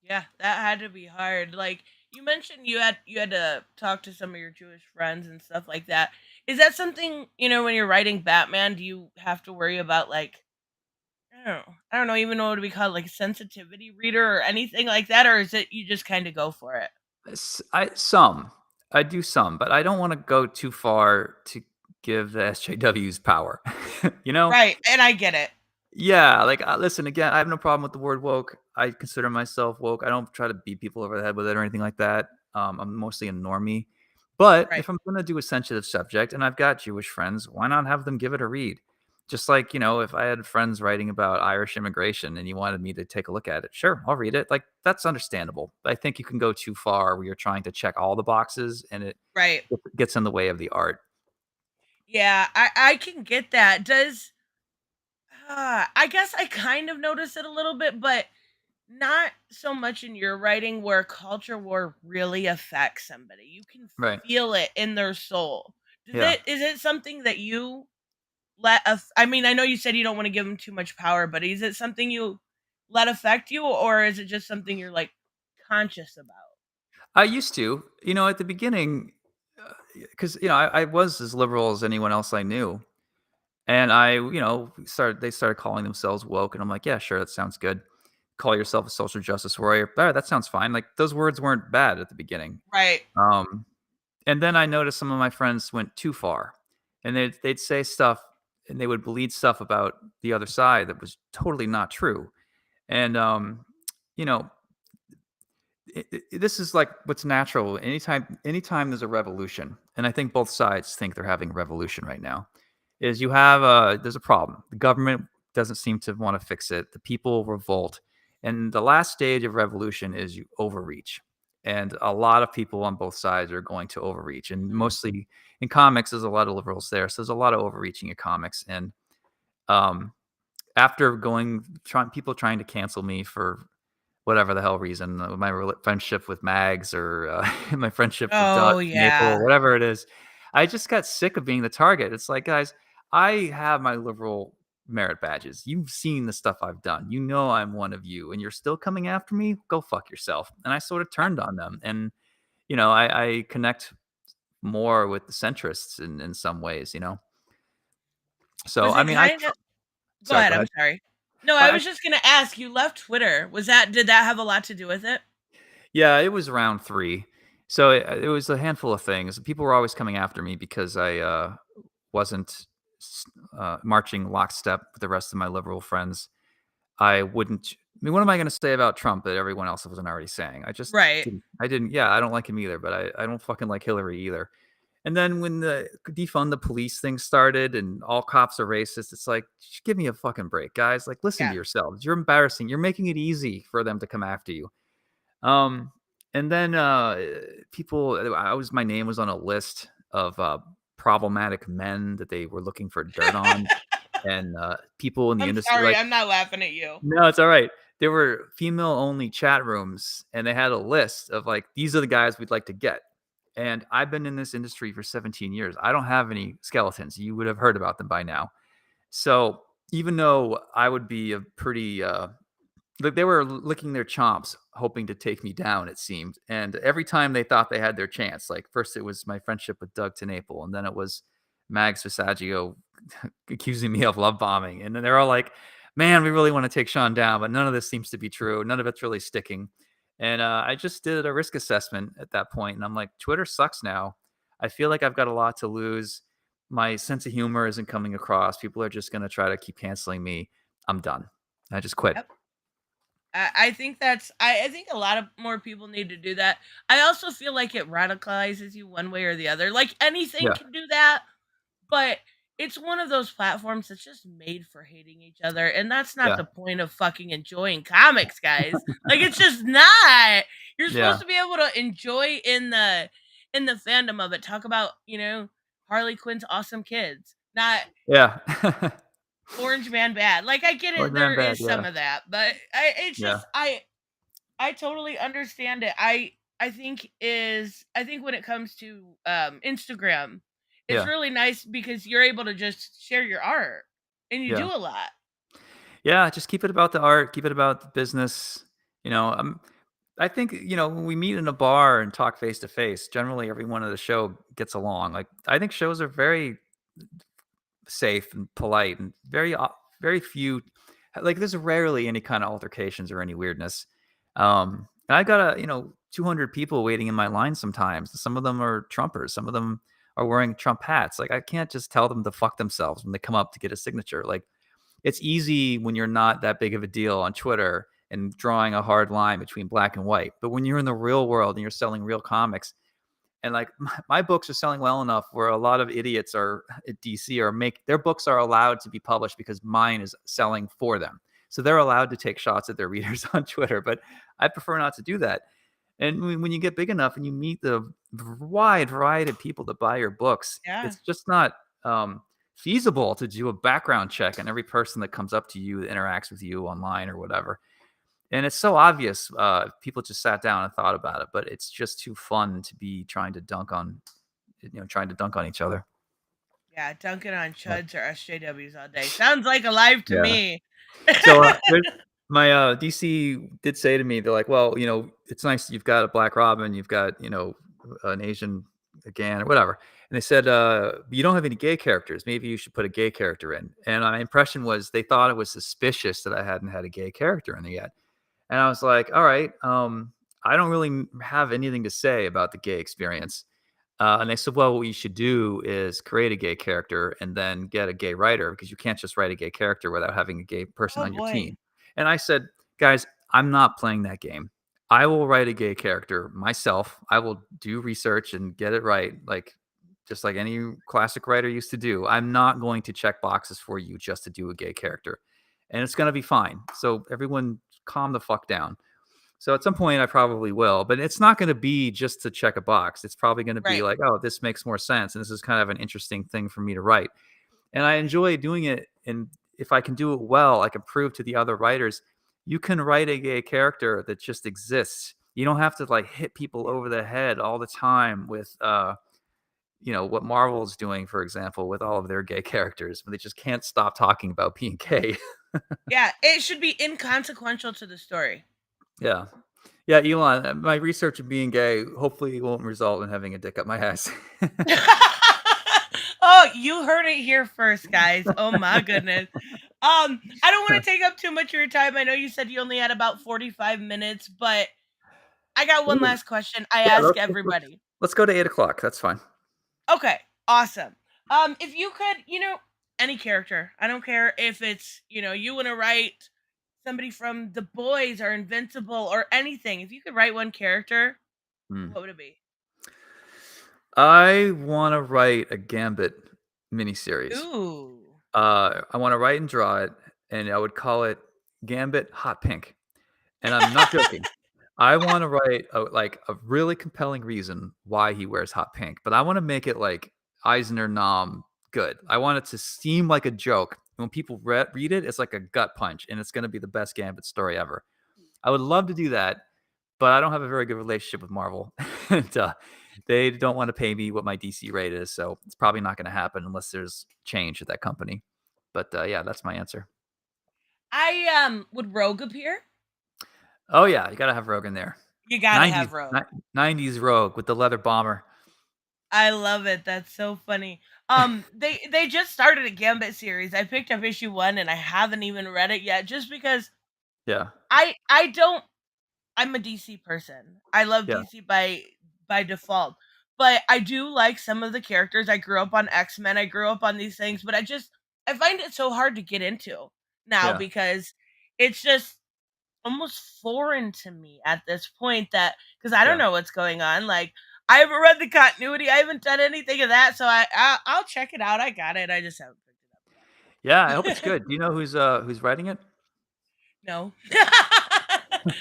Yeah, that had to be hard. Like you mentioned you had to talk to some of your Jewish friends and stuff like that. Is that something, when you're writing Batman, do you have to worry about like I don't know even know what to be called, like a sensitivity reader or anything like that, or is it you just kind of go for it? I do some, but I don't want to go too far to give the SJWs power. you know, Right, and I get it. Yeah, like, listen, again, I have no problem with the word woke. I consider myself woke. I don't try to beat people over the head with it or anything like that. I'm mostly a normie, But Right. if I'm gonna do a sensitive subject and I've got Jewish friends, why not have them give it a read? Just like, if I had friends writing about Irish immigration and you wanted me to take a look at it, sure, I'll read it. Like, that's understandable. I think you can go too far where you're trying to check all the boxes and it Right. gets in the way of the art. Yeah, I can get that. Does I guess I kind of notice it a little bit, but not so much in your writing where culture war really affects somebody. You can Right. feel it in their soul. Does Yeah. it is it something that you I mean, I know you said you don't want to give them too much power, but is it something you let affect you, or is it just something you're like conscious about? I used to, at the beginning, because, I was as liberal as anyone else I knew. And they started calling themselves woke, and I'm like, yeah, sure, that sounds good. Call yourself a social justice warrior. All right, that sounds fine. Like those words weren't bad at the beginning. Right. Um, and then I noticed some of my friends went too far, and they'd say stuff, and they would bleed stuff about the other side that was totally not true. And you know, this is like what's natural. Anytime there's a revolution, and I think both sides think they're having a revolution right now, is there's a problem. The government doesn't seem to want to fix it. The people revolt, and the last stage of revolution is you overreach. And a lot of people on both sides are going to overreach, and Mhm. mostly in comics, there's a lot of liberals there, so there's a lot of overreaching in comics. And um, after people trying to cancel me for whatever the hell reason, my friendship with Mags or my friendship with Doug Oh Maple, yeah. whatever it is. I just got sick of being the target. It's like, guys, I have my liberal merit badges. You've seen the stuff I've done. You know I'm one of you, and you're still coming after me. Go fuck yourself. And I sort of turned on them, and I connect more with the centrists in some ways. So Was I it mean, I kind of Go sorry, ahead, go I'm ahead. sorry. No, I I was just gonna ask, you left Twitter. Did that have a lot to do with it? Yeah, it was round 3. So, it was a handful of things. People were always coming after me because I, wasn't marching lockstep with the rest of my liberal friends. I mean, what am I gonna say about Trump that everyone else wasn't already saying? Right. I didn't yeah, I don't like him either, but I don't fucking like Hillary either. And then when the defund the police thing started and all cops are racist, it's like, just give me a fucking break, guys. Like, listen to Yeah. yourselves. You're embarrassing. You're making it easy for them to come after you. Um, and then, my name was on a list of, problematic men that they were looking for dirt on, and, people in the I'm industry sorry, like I'm not laughing at you. no, it's alright. There were female-only chat rooms, and they had a list of, like, "These are the guys we'd like to get." And I've been in this industry for 17 years. I don't have any skeletons. You would have heard about them by now. So, even though I would be a pretty, like, they were licking their chops, hoping to take me down, it seemed, and every time they thought they had their chance, like, first it was my friendship with Doug TenNapel, and then it was Mags Visaggio accusing me of love bombing, and then they're all like, "Man, we really wanna take Sean down, but none of this seems to be true, none of it's really sticking." And, I just did a risk assessment at that point, and I'm like, "Twitter sucks now. I feel like I've got a lot to lose. My sense of humor isn't coming across. People are just gonna try to keep canceling me. I'm done." I just quit. Yep. I think I think a lot of more people need to do that. I also feel like it radicalizes you one way or the other. Like anything Yeah, can do that, but it's one of those platforms that's just made for hating each other, and that's not yeah. the point of fucking enjoying comics, guys. Like it's just not. You're supposed Yeah, to be able to enjoy in the fandom of it. Talk about, Harley Quinn's awesome kids, not yeah. Orange Man bad. Like I get Old it, Man there Bad, is yeah, some of that, but it's yeah, just I totally understand it. I think when it comes to Instagram, it's yeah, really nice because you're able to just share your art and you yeah. do a lot. Yeah, just keep it about the art, keep it about the business, you know, I think, when we meet in a bar and talk face to face, generally everyone at the show gets along. Like, I think shows are very safe and polite and very few like, there's rarely any kinda altercations or any weirdness. And I got 200 people waiting in my line sometimes. Some of them are Trumpers, some of them are wearing Trump hats. Like, I can't just tell them to fuck themselves when they come up to get a signature. Like, it's easy when you're not that big of a deal on Twitter and drawing a hard line between black and white. But when you're in the real world and you're selling real comics, And like my books are selling well enough where a lot of idiots are at DC are make their books are allowed to be published because mine is selling for them. So they're allowed to take shots at their readers on Twitter, but I prefer not to do that. And when you get big enough and you meet the wide variety of people that buy your books, Yeah. it's just not feasible to do a background check on every person that comes up to you, that interacts with you online or whatever. And it's so obvious if people just sat down and thought about it, but it's just too fun to be trying to dunk on each other. Yeah, dunking on But chuds or SJWs all day. Sounds like a life to yeah. me. So, my, DC did say to me, they're like, "Well, it's nice you've got a Black Robin, you've got, an Asian Gan or whatever." And they said, "You don't have any gay characters. Maybe you should put a gay character in." And my impression was they thought it was suspicious that I hadn't had a gay character in there yet. And I was like, "All right, I don't really have anything to say about the gay experience." And they said, "Well, what you should do is create a gay character and then get a gay writer because you can't just write a gay character without having a gay person Oh on your boy. team." And I said, "Guys, I'm not playing that game. I will write a gay character myself. I will do research and get it right, like just like any classic writer used to do. I'm not going to check boxes for you just to do a gay character, and it's going to be fine. So everyone, calm the fuck down." So at some point, I probably will, but it's not going to be just to check a box. It's probably going to be Right. like, oh, this makes more sense. And this is kind of an interesting thing for me to write. And I enjoy doing it. And if I can do it well, I can prove to the other writers, you can write a gay character that just exists. You don't have to like hit people over the head all the time with, what Marvel is doing, for example, with all of their gay characters, but they just can't stop talking about being gay. Yeah, it should be inconsequential to the story. Yeah. Yeah, Elon, my research of being gay hopefully won't result in having a dick up my ass. Oh, you heard it here first, guys. Oh my goodness. I don't want to take up too much of your time. I know you said you only had about 45 minutes, but I got one Ooh, last question I yeah, ask let's everybody. let's go to 8 o'clock. That's fine. Okay, awesome. If you could, any character, I don't care if it's, you want to write somebody from The Boys or Invincible or anything. If you could write one character, Hmm. what would it be? I want to write a Gambit miniseries. Ooh. I want to write and draw it, and I would call it Gambit Hot Pink. And I'm not joking. I want to write a really compelling reason why he wears hot pink, but I want to make it like Eisner Nom good. I want it to seem like a joke. When people read it, it's like a gut punch, and it's going to be the best Gambit story ever. I would love to do that, but I don't have a very good relationship with Marvel, and they don't want to pay me what my DC rate is, so it's probably not going to happen unless there's change at that company. But yeah, that's my answer. I would Rogue appear? Oh yeah, you got to have Rogue in there. You gotta 90s have Rogue. ni 90s Rogue with the leather bomber. I love it. That's so funny. They just started a Gambit series. I picked up issue 1 and I haven't even read it yet just because Yeah, I don't I'm a DC person. I love yeah, DC by default. But I do like some of the characters. I grew up on X-Men. I grew up on these things, but I find it so hard to get into now yeah, because it's just almost foreign to me at this point that because I don't yeah. know what's going on. Like I haven't read the continuity. I haven't done anything of that. So I'll check it out. I got it. I just haven't picked Yeah, I it hope it's up yet. good. Do you know who's writing it? No.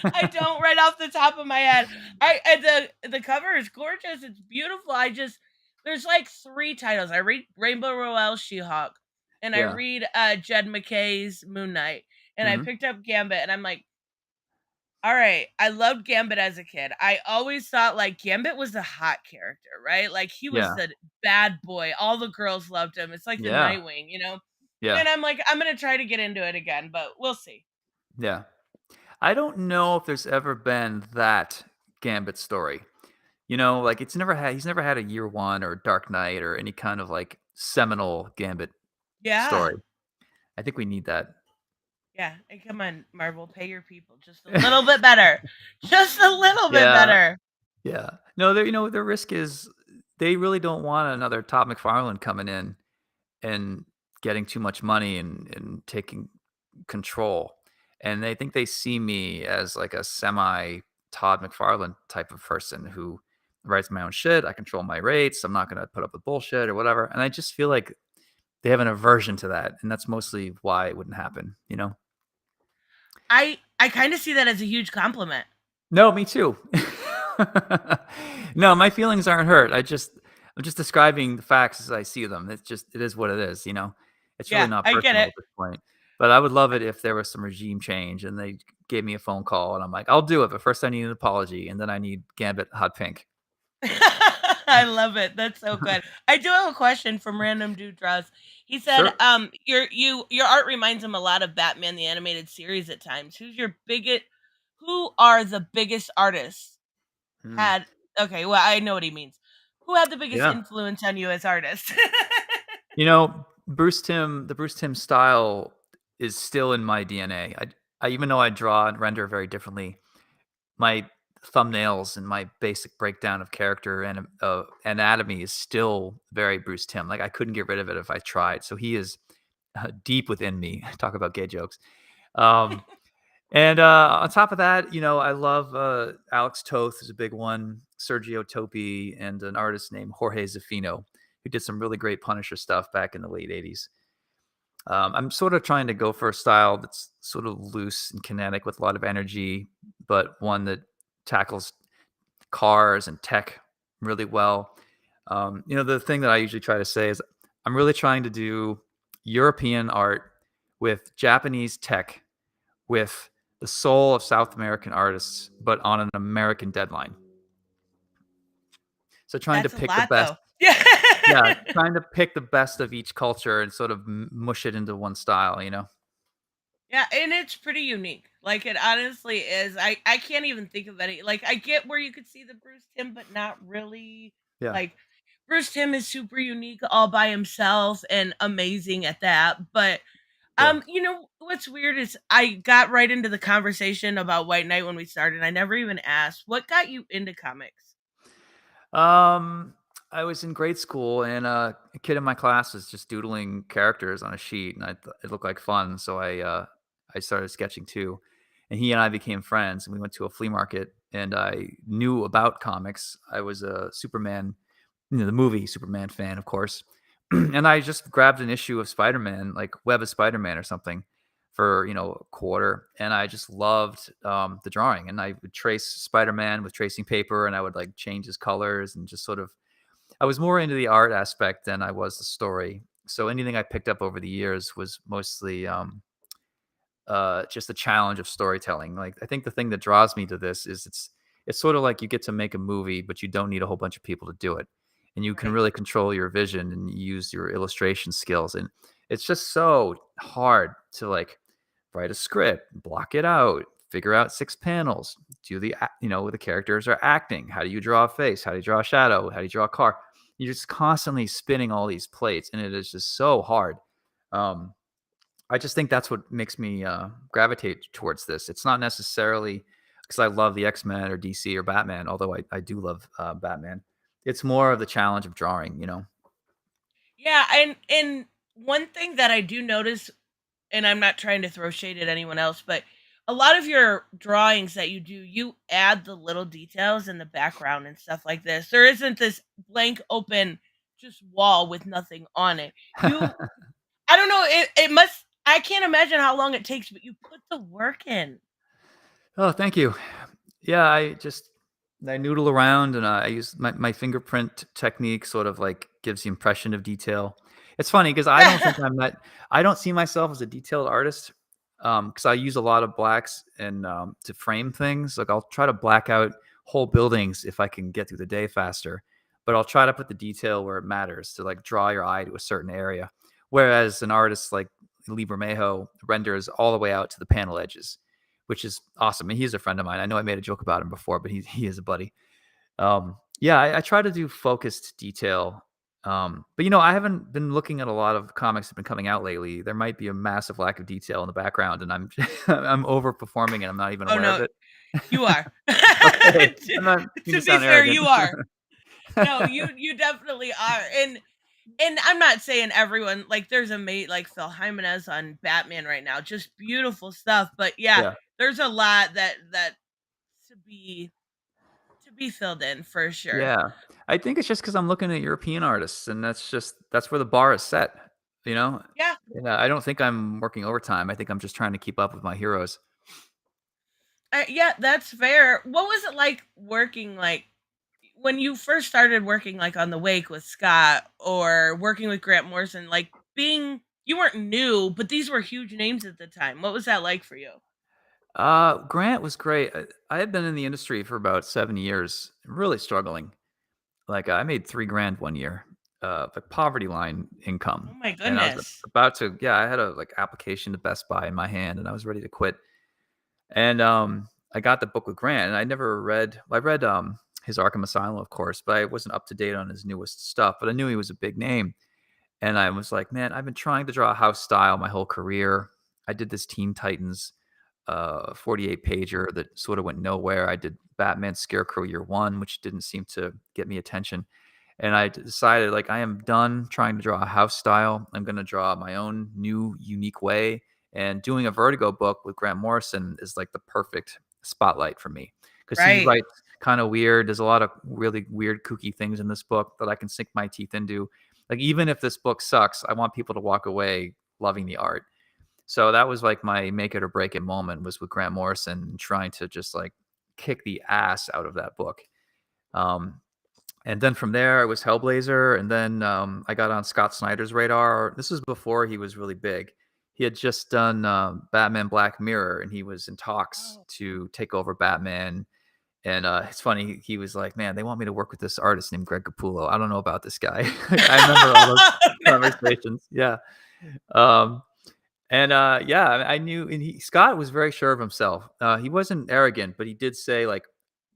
I don't right off the top of my head. The cover is gorgeous. It's beautiful. There's like 3 titles. I read Rainbow Rowell She-Hulk and I Yeah, read Jed McKay's Moon Knight and I mhm, picked up Gambit and I'm like, all right, I loved Gambit as a kid. I always thought like Gambit was the hot character, right? Like he was yeah, the bad boy. All the girls loved him. It's like the yeah, Nightwing. yeah, And I'm like, I'm gonna try to get into it again, but we'll see. yeah. I don't know if there's ever been that Gambit story. Like, he's never had a Year One or Dark Knight or any kind of, like, seminal Gambit Yeah. story. I think we need that. Yeah, and come on, Marvel, pay your people just a little bit better. Just a little bit Yeah, better. yeah. No, their risk is they really don't want another Todd McFarlane coming in and getting too much money and taking control. And they think they see me as like a semi Todd McFarlane type of person who write my own shit. I control my rates. I'm not gonna put up with bullshit or whatever. And I just feel like they have an aversion to that, and that's mostly why it wouldn't happen, you know? I kind of see that as a huge compliment. No, me too. No, my feelings aren't hurt. I'm just describing the facts as I see them. It is what it is, you know? It's really Yeah, not I get personal it. at this point. But I would love it if there was some regime change and they gave me a phone call and I'm like, "I'll do it, but first I need an apology and then I need Gambit hot pink." I love it. That's so good. I do have a question from Random Dude Draws. He said, Sure. your art reminds him a lot of Batman the animated series at times. Who are the biggest artists Mm. had okay, well, I know what he means. Who had the biggest Yeah. influence on you as artists? You know, the Bruce Timm style is still in my DNA. I even though I draw and render very differently, my thumbnails and my basic breakdown of character and anatomy is still very Bruce Timm. Like I couldn't get rid of it if I tried. So he is deep within me. Talk about gay jokes. Um, and on top of that, you know, I love Alex Toth is a big one, Sergio Topi, and an artist named Jorge Zafino, who did some really great Punisher stuff back in the late '80s. I'm sort of trying to go for a style that's sort of loose and kinetic with a lot of energy, but one that tackles cars and tech really well. You know, the thing that I usually try to say is I'm really trying to do European art with Japanese tech, with the soul of South American artists, but on an American deadline. So trying to That's a pick the lot best, though. Yeah. yeah, trying to pick the best of each culture and sort of mush it into one style, you know? Yeah, and it's pretty unique. Like it honestly is. I can't even think of any. Like I get where you could see the Bruce Tim, but not really. Yeah, Like Bruce Tim is super unique all by himself and amazing at that. But yeah. you know what's weird is I got right into the conversation about White Knight when we started. I never even asked what got you into comics. Um, I was in grade school and a kid in my class was just doodling characters on a sheet, and it looked like fun, so I started sketching too. And he and I became friends, and we went to a flea market, and I knew about comics. I was a Superman, you know, the movie Superman fan, of course. And I just grabbed an issue of Spider-Man, like Web of Spider-Man or something, for a quarter, and I just loved the drawing. And I would trace Spider-Man with tracing paper, and I would like change his colors and just sort of. I was more into the art aspect than I was the story. So anything I picked up over the years was mostly just the challenge of storytelling. Like I think the thing that draws me to this is it's sort of like you get to make a movie, but you don't need a whole bunch of people to do it, and you can Right. really control your vision and use your illustration skills. And it's just so hard to like write a script, block it out, figure out 6 panels, do the characters are acting. How do you draw a face? How do you draw a shadow? How do you draw a car? You're just constantly spinning all these plates, and it is just so hard. Um, I just think that's what makes me gravitate towards this. It's not necessarily because I love the X-Men or DC or Batman, although I do love Batman. It's more of the challenge of drawing, you know? Yeah, and one thing that I do notice, and I'm not trying to throw shade at anyone else, but a lot of your drawings that you do, you add the little details in the background and stuff like this. There isn't this blank open just wall with nothing on it. I don't know, it must I can't imagine how long it takes, but you put the work in. Oh, thank you. Yeah, I noodle around and I use my fingerprint technique sort of like gives the impression of detail. It's funny because I don't see myself as a detailed artist because I use a lot of blacks and to frame things. Like I'll try to black out whole buildings if I can get through the day faster, but I'll try to put the detail where it matters to like draw your eye to a certain area. Whereas an artist like Lee Bermejo renders all the way out to the panel edges, which is awesome. And he's a friend of mine. I know I made a joke about him before, but he is a buddy. Yeah, I try to do focused detail. But I haven't been looking at a lot of comics that have been coming out lately. There might be a massive lack of detail in the background, and I'm I'm overperforming, and I'm not even Oh, aware of no, it. you are. Okay, To I'm not mean to to be sound fair, arrogant. you are. No, you definitely are, and I'm not saying everyone like there's a mate like Phil Jimenez on Batman right now, just beautiful stuff. But yeah, Yeah, there's a lot that to be to be filled in for sure. Yeah. I think it's just because 'cause I'm looking at European artists, and that's where the bar is set, you know? Yeah. And, I don't think I'm working overtime, I think I'm just trying to keep up with my heroes. Yeah, that's fair. What was it like working like when you first started working like on the Wake with Scott or working with Grant Morrison? Like being you weren't new, but these were huge names at the time. What was that like for you? Grant was great. I had been in the industry for about 7 years, really struggling. Like, I made 3 grand one year, like, poverty line Oh income, my and I was goodness. about to yeah, I had a, like, application to Best Buy in my hand, and I was ready to quit, and, I got the book with Grant, and I read, his Arkham Asylum, of course, but I wasn't up to date on his newest stuff, but I knew he was a big name, and I was like, "Man, I've been trying to draw a house style my whole career." I did this Teen Titans, 48 pager that sort of went nowhere. I did Batman Scarecrow Year One, which didn't seem to get me attention. And I decided, like, I am done trying to draw a house style. I'm going to draw my own new, unique way. And doing a Vertigo book with Grant Morrison is like the perfect spotlight for me because he Right. writes kind of weird. There's a lot of really weird, kooky things in this book that I can sink my teeth into. Like, even if this book sucks, I want people to walk away loving the art. So that was like my make it or break it moment was with Grant Morrison trying to just like kick the ass out of that book. Um, and then from there, it was Hellblazer, and then I got on Scott Snyder's radar. This was before he was really big. He had just done Batman Black Mirror, and he was in talks Oh. to take over Batman. And it's funny, he was like, "Man, they want me to work with this artist named Greg Capullo. I don't know about this guy." I remember all those No. conversations. Yeah. Um, and, yeah, I knew and Scott was very sure of himself. He wasn't arrogant, but he did say, like,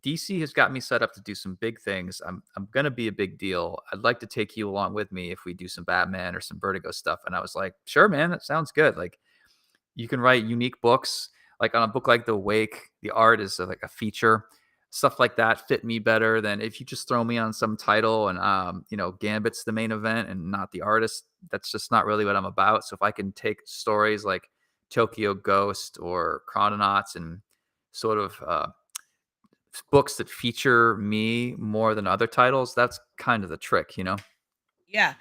"DC has got me set up to do some big things. I'm gonna be a big deal. I'd like to take you along with me if we do some Batman or some Vertigo stuff." And I was like, "Sure, man. That sounds good." Like, you can write unique books. Like on a book like The Wake, the art is like a feature. Stuff like that fit me better than if you just throw me on some title and Gambit's the main event and not the artist. That's just not really what I'm about. So if I can take stories like Tokyo Ghost or Chrononauts and sort of books that feature me more than other titles, that's kind of the trick, you know? Yeah.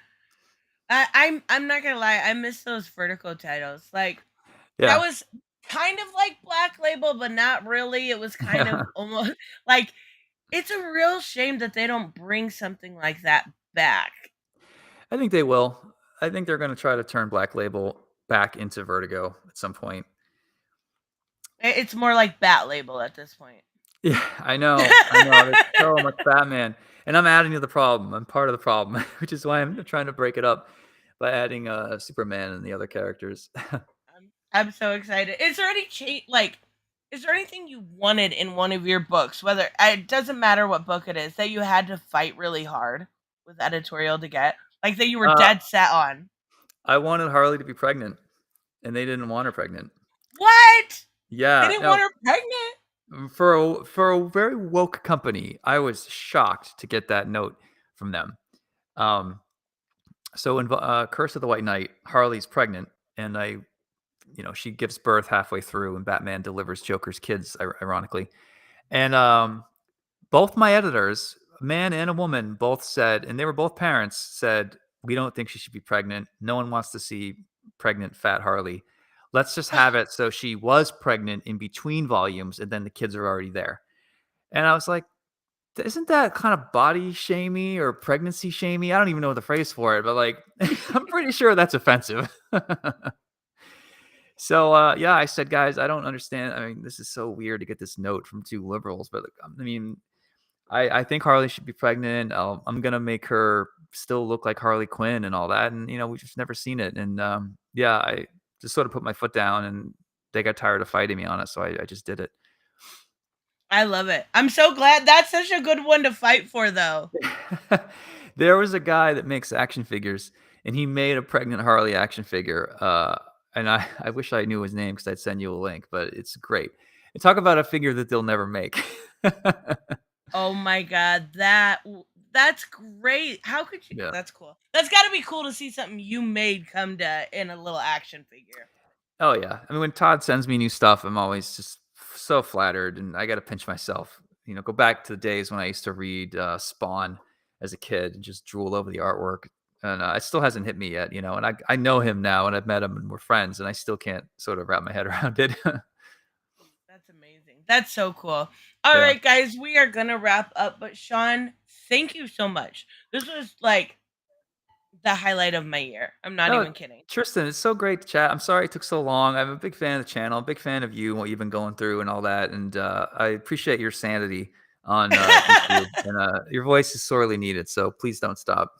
I'm not gonna lie, I miss those vertical titles. Like that Yeah. was kind of like Black Label, but not really. It was kind Yeah. of almost like it's a real shame that they don't bring something like that back. I think they will. I think they're going to try to turn Black Label back into Vertigo at some point. It's more like Bat Label at this point. Yeah, I know. I know. There's so much Batman, and I'm adding to the problem. I'm part of the problem, which is why I'm trying to break it up by adding Superman and the other characters. I'm so excited. Is there any like is there anything you wanted in one of your books, whether it doesn't matter what book it is, that you had to fight really hard with editorial to get? Like that you were uh, dead set on? I wanted Harley to be pregnant, and they didn't want her pregnant. What? They Yeah, didn't want no. her pregnant? For a very woke company, I was shocked to get that note from them. Um, so in Curse of the White Knight, Harley's pregnant, and she gives birth halfway through, and Batman delivers Joker's kids, ironically. And both my editors, a man and a woman, both said, and they were both parents, said, "We don't think she should be pregnant. No one wants to see pregnant fat Harley. Let's just have it so she was pregnant in between volumes, and then the kids are already there." And I was like, isn't that kind of body shamey or pregnancy shamey? I don't even know the phrase for it, but like, I'm pretty sure that's offensive. So, yeah, I said, "Guys, I don't understand. I mean, this is so weird to get this note from 2 liberals, but, like, I mean, I think Harley should be pregnant. I'm gonna make her still look like Harley Quinn and all that." And, we've just never seen it. And, yeah, I just sort of put my foot down, and they got tired of fighting me on it, so I just did it. I love it. I'm so glad that's such a good one to fight for though. There was a guy that makes action figures, and he made a pregnant Harley action figure, and I wish I knew his name because 'cause I'd send you a link, but it's great. And talk about a figure that they'll never make. Oh my god, that's great. How could you Yeah. That's cool. That's got to be cool to see something you made come to in a little action figure. Oh, yeah. I mean, when Todd sends me new stuff, I'm always just so flattered, and I gotta pinch myself. go back to the days when I used to read Spawn as a kid and just drool over the artwork. And it still hasn't hit me yet, and I know him now and I've met him and we're friends and I still can't sort of wrap my head around it. That's amazing. That's so cool. All Yeah. right, guys, we are gonna wrap up. But Sean, thank you so much. This was like the highlight of my year. I'm not No, even kidding. Tristan, it's so great to chat. I'm sorry it took so long. I'm a big fan of the channel, a big fan of you and what you've been going through and all that. And I appreciate your sanity on YouTube. And your voice is sorely needed. So please don't stop.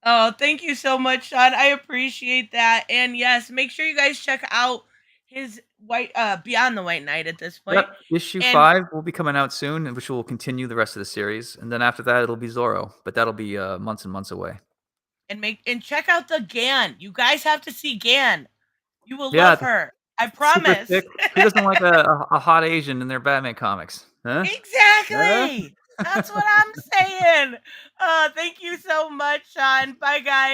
Oh, thank you so much, Sean. I appreciate that. And yes, make sure you guys check out his Beyond the White Knight at this point. Yep, issue And 5 will be coming out soon, which will continue the rest of the series. And then after that, it'll be Zorro. But that'll be months and months away. and check out the Gan. You guys have to see Gan. You will Yeah, love her. I super promise. thick. Who doesn't like a hot Asian in their Batman comics? Huh? Huh? Exactly. That's what I'm saying. Thank you so much, Sean. Bye, guys.